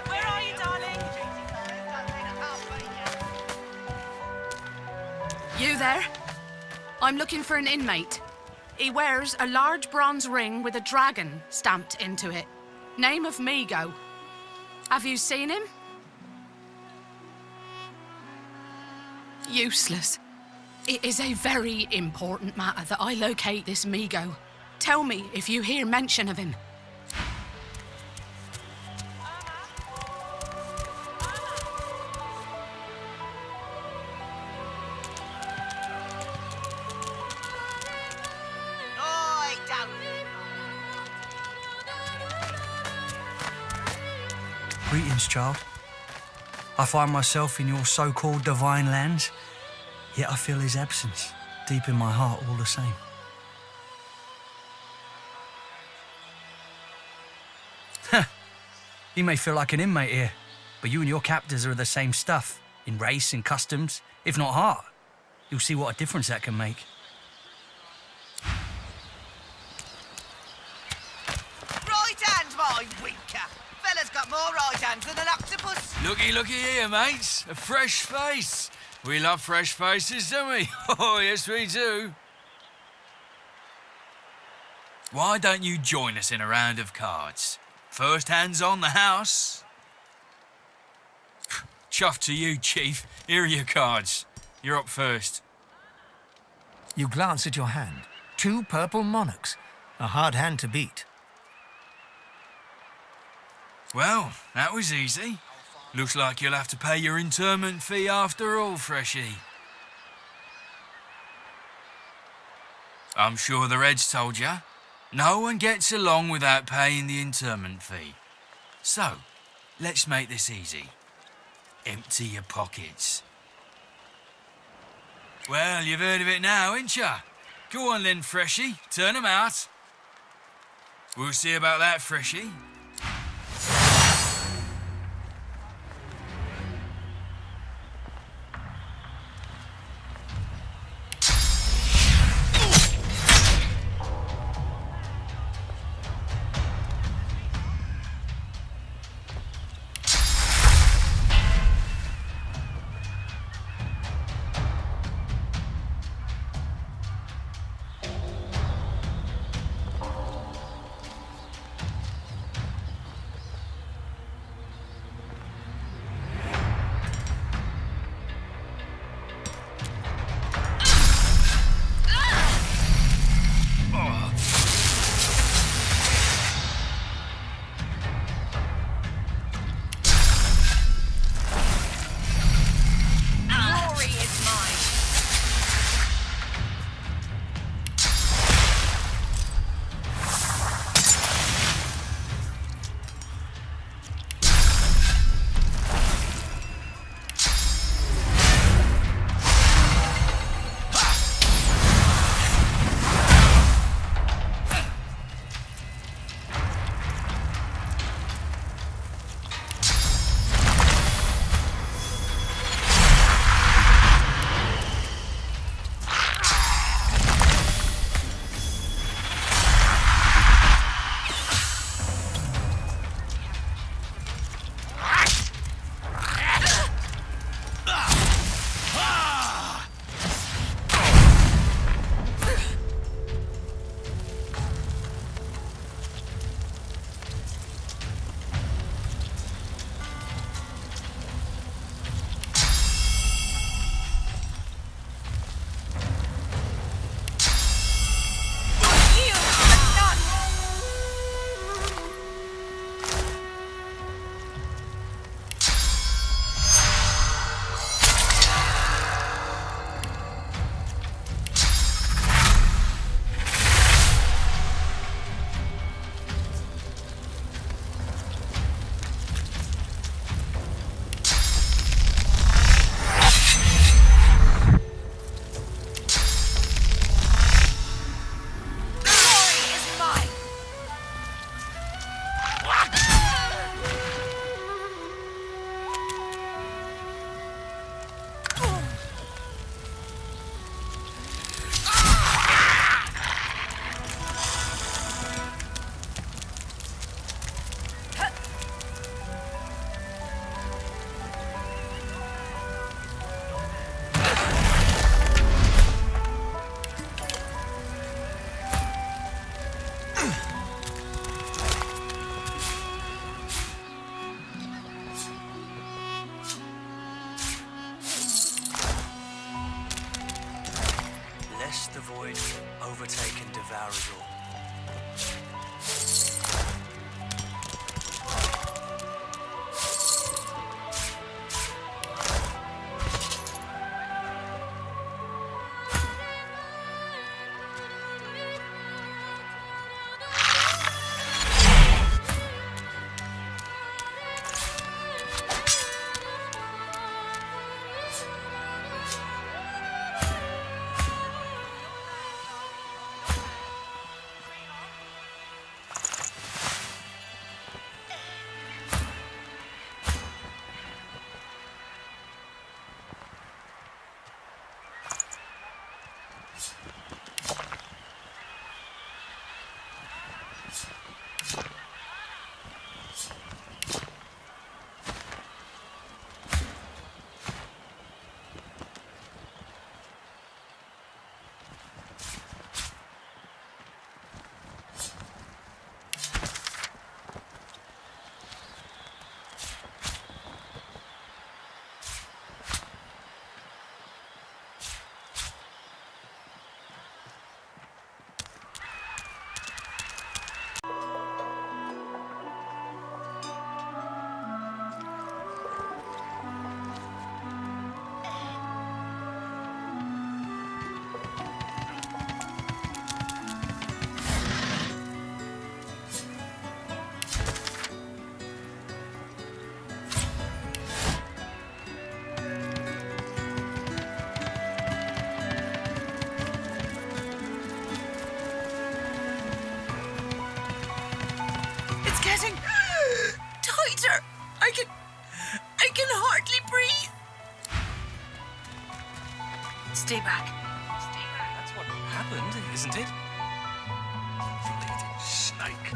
Where are you, darling? You there? I'm looking for an inmate. He wears a large bronze ring with a dragon stamped into it. Name of Migo. Have you seen him? Useless. It is a very important matter that I locate this Migo. Tell me if you hear mention of him. Greetings, child. I find myself in your so-called divine lands, yet I feel his absence deep in my heart all the same. You may feel like an inmate here, but you and your captors are the same stuff, in race and customs, if not heart. You'll see what a difference that can make. Right hand, my winker. Fella's got more right hands than an octopus. Looky here, mates. A fresh face. We love fresh faces, don't we? Oh, yes, we do. Why don't you join us in a round of cards? First hands on the house. Chuff to you, Chief. Here are your cards. You're up first. You glance at your hand. 2 purple monarchs. A hard hand to beat. Well, that was easy. Looks like you'll have to pay your interment fee after all, Freshie. I'm sure the Reds told you. No one gets along without paying the interment fee. So, let's make this easy. Empty your pockets. Well, you've heard of it now, ain't ya? Go on then, Freshie. Turn 'em out. We'll see about that, Freshie. lest the void overtake and devour us all. Getting tighter. I can hardly breathe. Stay back. That's what happened, isn't it? Bleeding snake.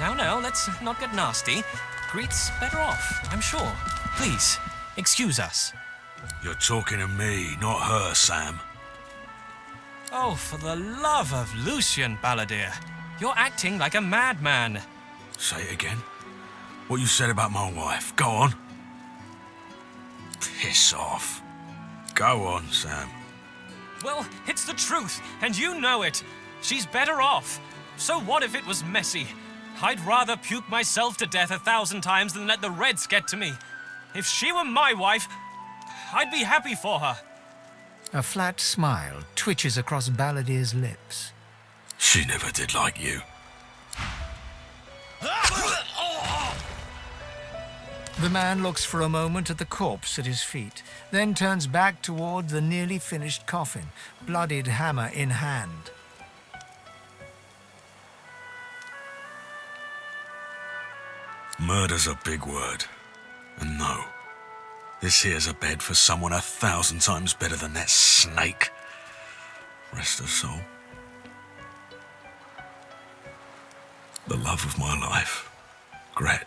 Now, let's not get nasty. Greet's better off, I'm sure. Please, excuse us. You're talking to me, not her, Sam. Oh, for the love of Lucian, Balladeer. You're acting like a madman. Say it again. What you said about my wife. Go on. Piss off. Go on, Sam. Well, it's the truth, and you know it. She's better off. So what if it was messy? I'd rather puke myself to death 1,000 times than let the Reds get to me. If she were my wife, I'd be happy for her. A flat smile twitches across Balladeer's lips. She never did like you. The man looks for a moment at the corpse at his feet, then turns back toward the nearly finished coffin, bloodied hammer in hand. Murder's a big word. And no, this here's a bed for someone 1,000 times better than that snake. Rest her soul. The love of my life, Gret.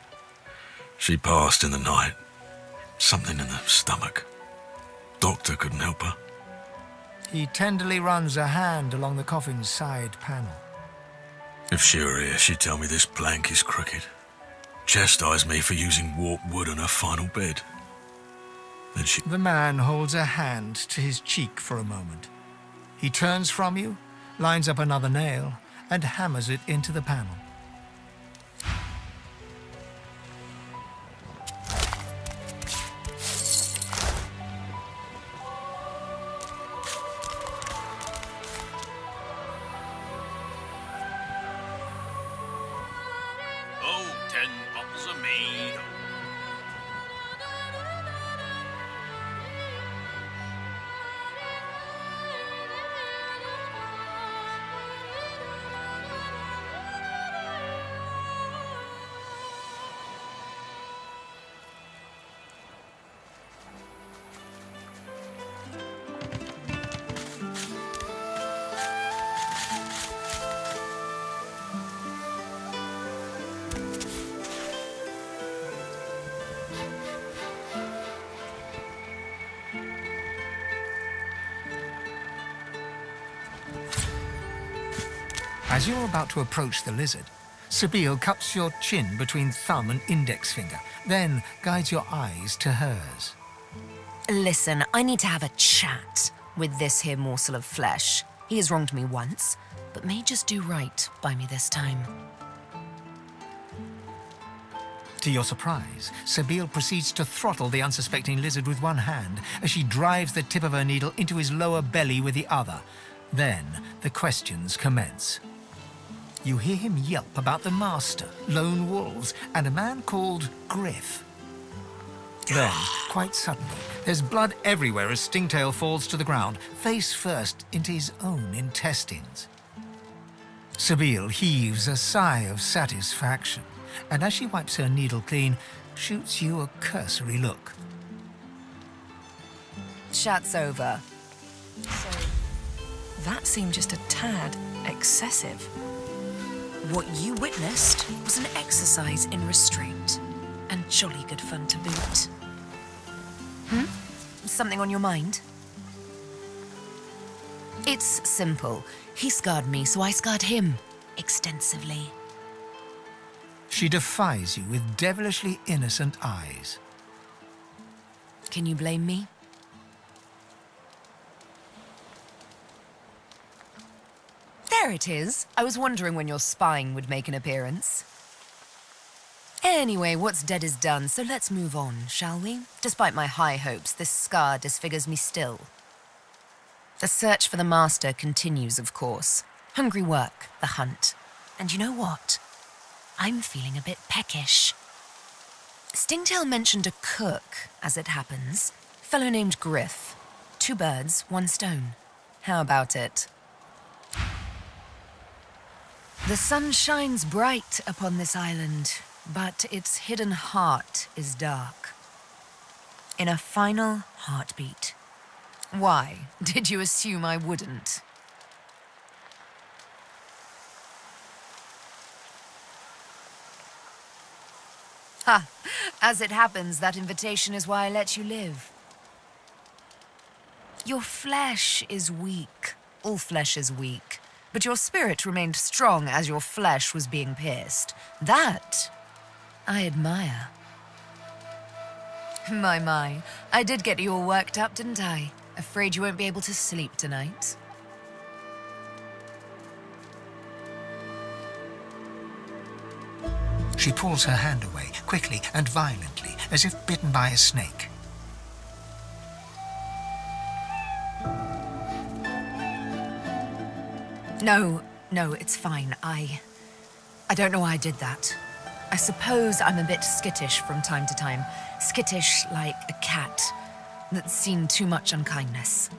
She passed in the night. Something in the stomach. Doctor couldn't help her. He tenderly runs a hand along the coffin's side panel. If she were here, she'd tell me this plank is crooked. Chastise me for using warped wood on her final bed. Then she... The man holds a hand to his cheek for a moment. He turns from you, lines up another nail, and hammers it into the panel. Oh, 10 bottles of mead. As you're about to approach the lizard, Sabine cups your chin between thumb and index finger, then guides your eyes to hers. Listen, I need to have a chat. with this here morsel of flesh. He has wronged me once, but may just do right by me this time. To your surprise, Sabine proceeds to throttle the unsuspecting lizard with one hand as she drives the tip of her needle into his lower belly with the other. Then the questions commence. You hear him yelp about the master, lone wolves, and a man called Griff. Then, quite suddenly, there's blood everywhere as Stingtail falls to the ground, face first into his own intestines. Sabine heaves a sigh of satisfaction, and as she wipes her needle clean, shoots you a cursory look. Chat's over. So, that seemed just a tad excessive. What you witnessed was an exercise in restraint, and jolly good fun to boot. Something on your mind? It's simple. He scarred me, so I scarred him extensively. She defies you with devilishly innocent eyes. Can you blame me? There it is. I was wondering when your spine would make an appearance. Anyway, what's dead is done, so let's move on, shall we? Despite my high hopes, this scar disfigures me still. The search for the master continues, of course. Hungry work, the hunt. And you know what? I'm feeling a bit peckish. Stingtail mentioned a cook, as it happens. Fellow named Griff. 2 birds, 1 stone. How about it? The sun shines bright upon this island, but its hidden heart is dark. In a final heartbeat. Why? Did you assume I wouldn't? Ha! As it happens, that invitation is why I let you live. Your flesh is weak. All flesh is weak. But your spirit remained strong as your flesh was being pierced. That I admire. My. I did get you all worked up, didn't I? Afraid you won't be able to sleep tonight. She pulls her hand away, quickly and violently, as if bitten by a snake. No, it's fine. I don't know why I did that. I suppose I'm a bit skittish from time to time. Skittish like a cat that's seen too much unkindness.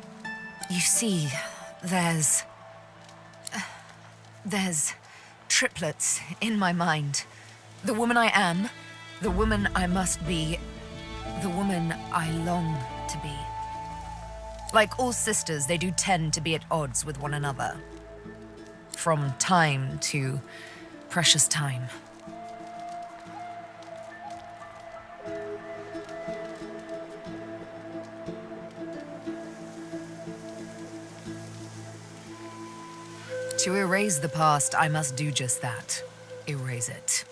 You see, there's triplets in my mind. The woman I am, the woman I must be, the woman I long to be. Like all sisters, they do tend to be at odds with one another. From time to precious time. To erase the past, I must do just that. Erase it.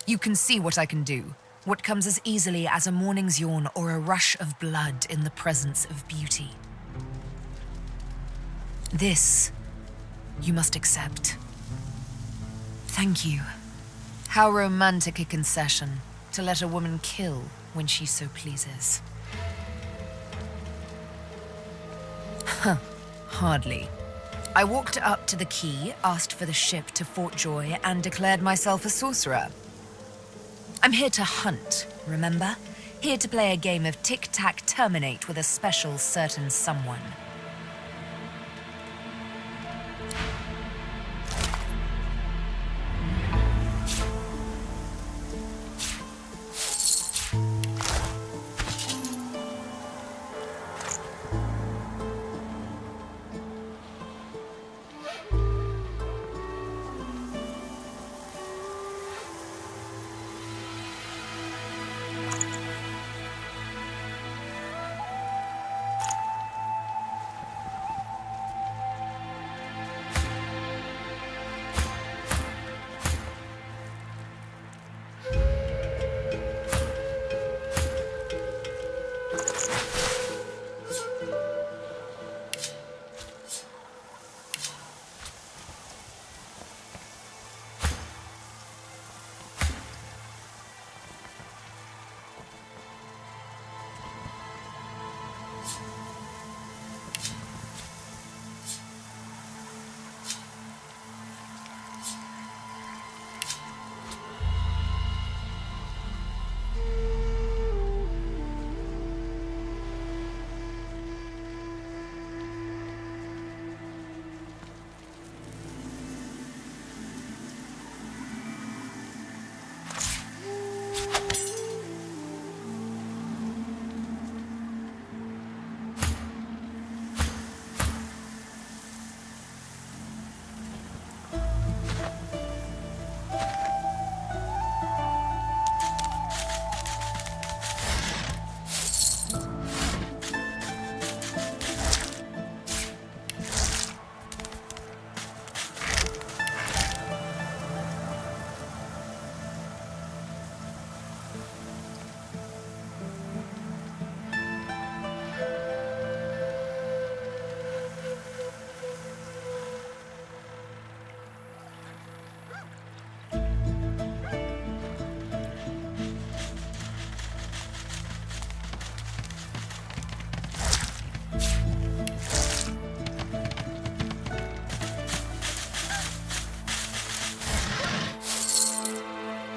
You can see what I can do. What comes as easily as a morning's yawn or a rush of blood in the presence of beauty. This, you must accept. Thank you. How romantic a concession to let a woman kill when she so pleases. Huh, hardly. I walked up to the quay, asked for the ship to Fort Joy, and declared myself a sorcerer. I'm here to hunt, remember? Here to play a game of tic-tac-terminate with a special certain someone.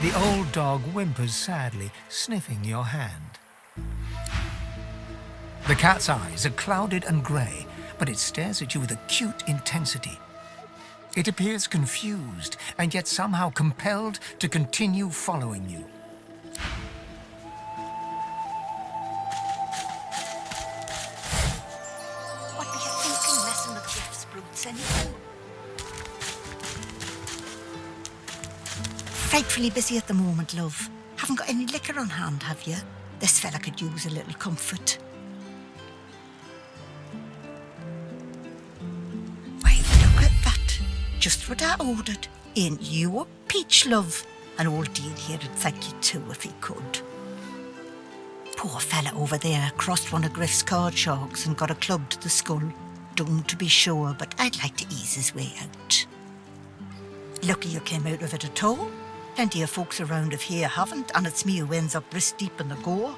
The old dog whimpers sadly, sniffing your hand. The cat's eyes are clouded and grey, but it stares at you with acute intensity. It appears confused and yet somehow compelled to continue following you. What do you think of messing with Griff's brutes anyhow? Frightfully busy at the moment, love. Haven't got any liquor on hand, have you? This fella could use a little comfort. Why, look at that. Just what I ordered. Ain't you a peach, love? And old Dean here'd thank you too if he could. Poor fella over there crossed one of Griff's card sharks and got a club to the skull. Doomed to be sure, but I'd like to ease his way out. Lucky you came out of it at all. Plenty of folks around of here haven't, and it's me who ends up wrist deep in the gore.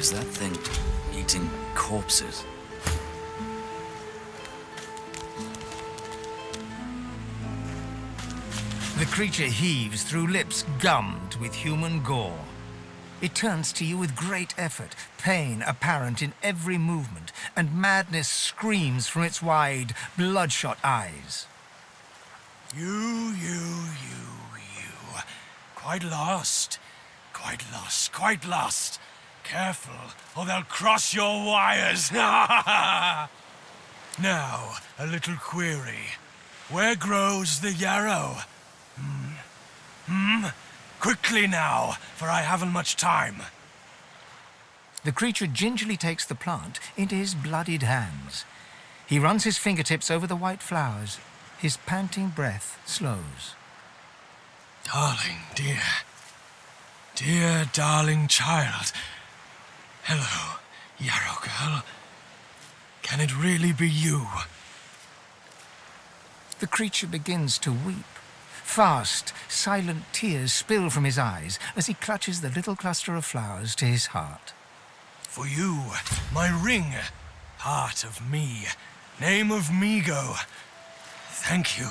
Is that thing eating corpses? The creature heaves through lips gummed with human gore. It turns to you with great effort, pain apparent in every movement, and madness screams from its wide, bloodshot eyes. You. Quite lost. Careful, or they'll cross your wires. Now, a little query. Where grows the yarrow? Quickly now, for I haven't much time. The creature gingerly takes the plant into his bloodied hands. He runs his fingertips over the white flowers. His panting breath slows. Darling, dear darling child. Hello, yarrow girl. Can it really be you? The creature begins to weep. Fast, silent tears spill from his eyes as he clutches the little cluster of flowers to his heart. For you, my ring, part of me, name of Migo. Thank you.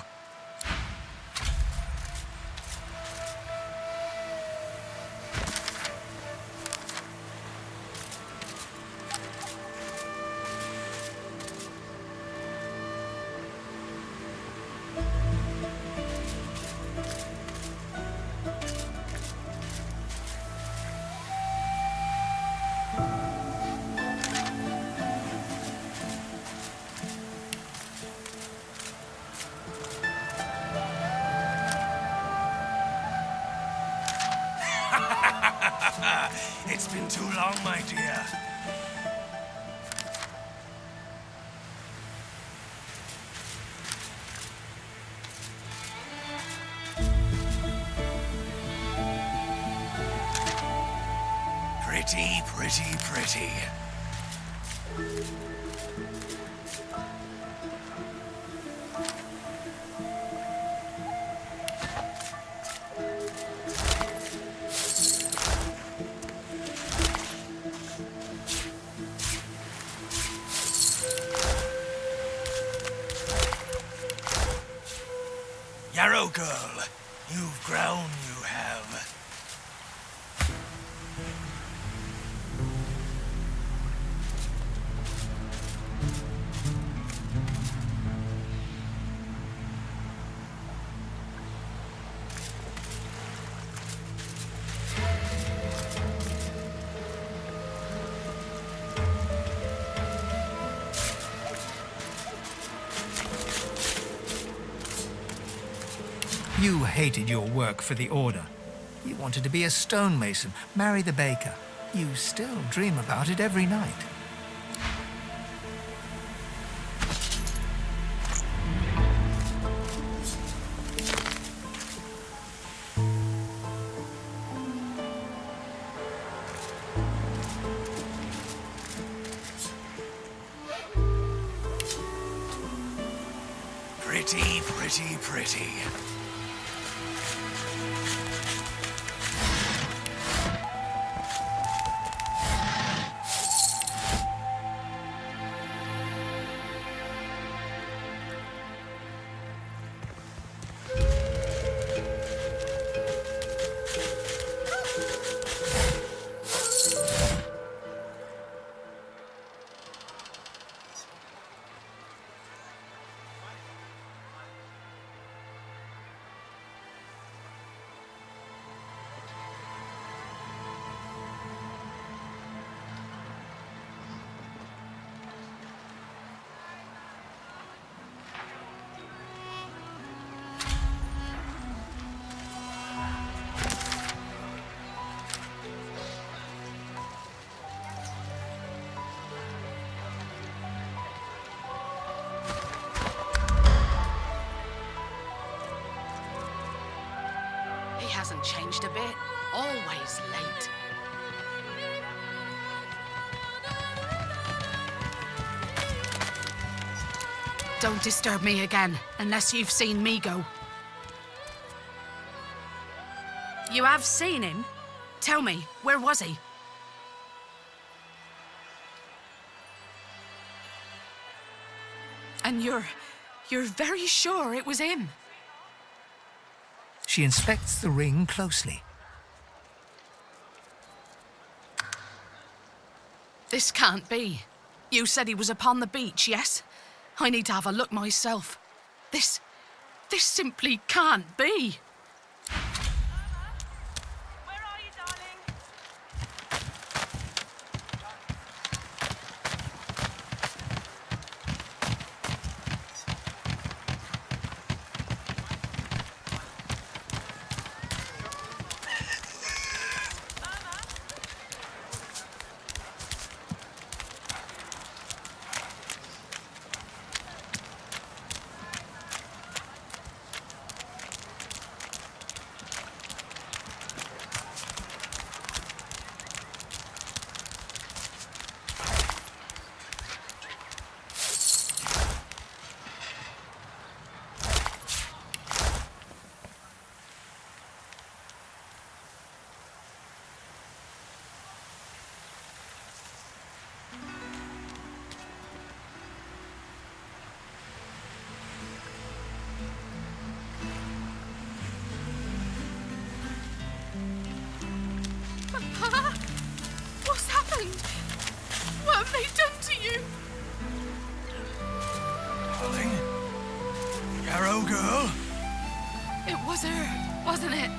It's been too long, my dear. Pretty. Yarrow girl, you've grown, you have. You hated your work for the Order. You wanted to be a stonemason, marry the baker. You still dream about it every night. Pretty. He hasn't changed a bit. Always late. Don't disturb me again, unless you've seen Migo. You have seen him? Tell me, where was he? And you're very sure it was him? She inspects the ring closely. This can't be. You said he was upon the beach, yes? I need to have a look myself. This simply can't be. What's happened? What have they done to you? Darling? Yarrow girl? It was her, wasn't it?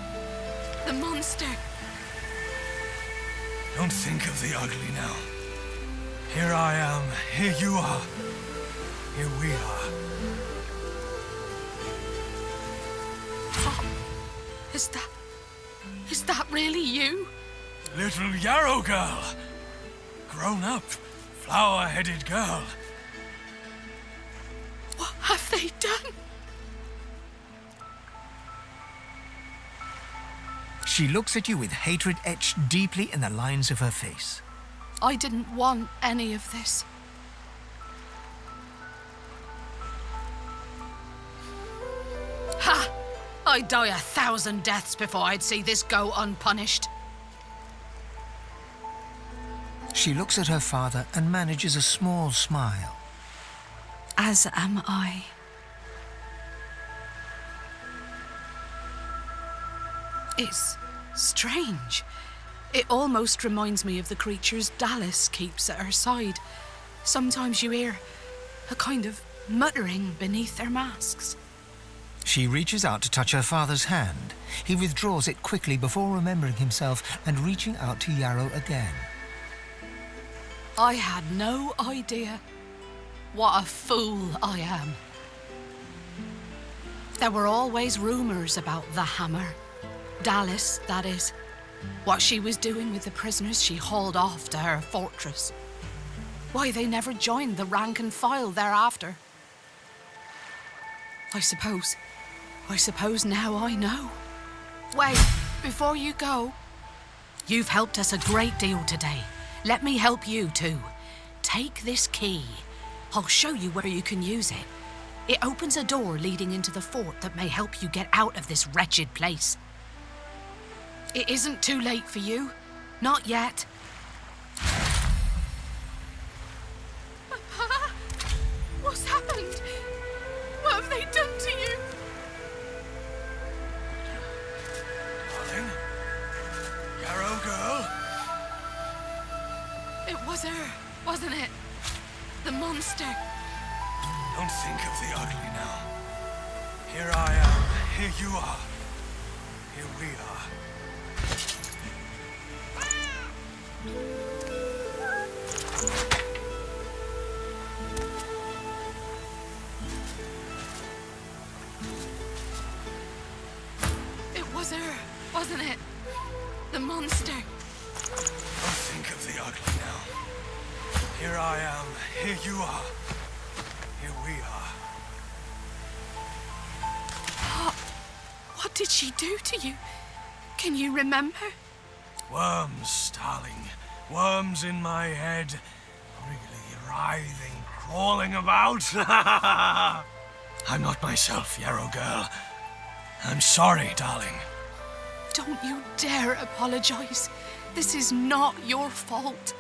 The monster. Don't think of the ugly now. Here I am, here you are, here we are. Is that really you? Little Yarrow girl. Grown up, flower-headed girl. What have they done? She looks at you with hatred etched deeply in the lines of her face. I didn't want any of this. Ha! I'd die 1,000 deaths before I'd see this go unpunished. She looks at her father and manages a small smile. As am I. It's strange. It almost reminds me of the creatures Dallas keeps at her side. Sometimes you hear a kind of muttering beneath their masks. She reaches out to touch her father's hand. He withdraws it quickly before remembering himself and reaching out to Yarrow again. I had no idea. What a fool I am. There were always rumours about the Hammer. Dallas, that is. What she was doing with the prisoners she hauled off to her fortress. Why they never joined the rank and file thereafter. I suppose now I know. Wait, before you go. You've helped us a great deal today. Let me help you too. Take this key. I'll show you where you can use it. It opens a door leading into the fort that may help you get out of this wretched place. It isn't too late for you. Not yet. Papa, what's happened? What have they done to you? Darling? Yarrow girl? It was her, wasn't it? The monster. Don't think of the ugly now. Here I am, here you are, here we are. It was her, wasn't it? The monster. Don't think of the ugly now. Here I am, here you are, here we are. What did she do to you? Can you remember? Worms, darling. Worms in my head. Really writhing, crawling about. I'm not myself, Yarrow girl. I'm sorry, darling. Don't you dare apologize. This is not your fault.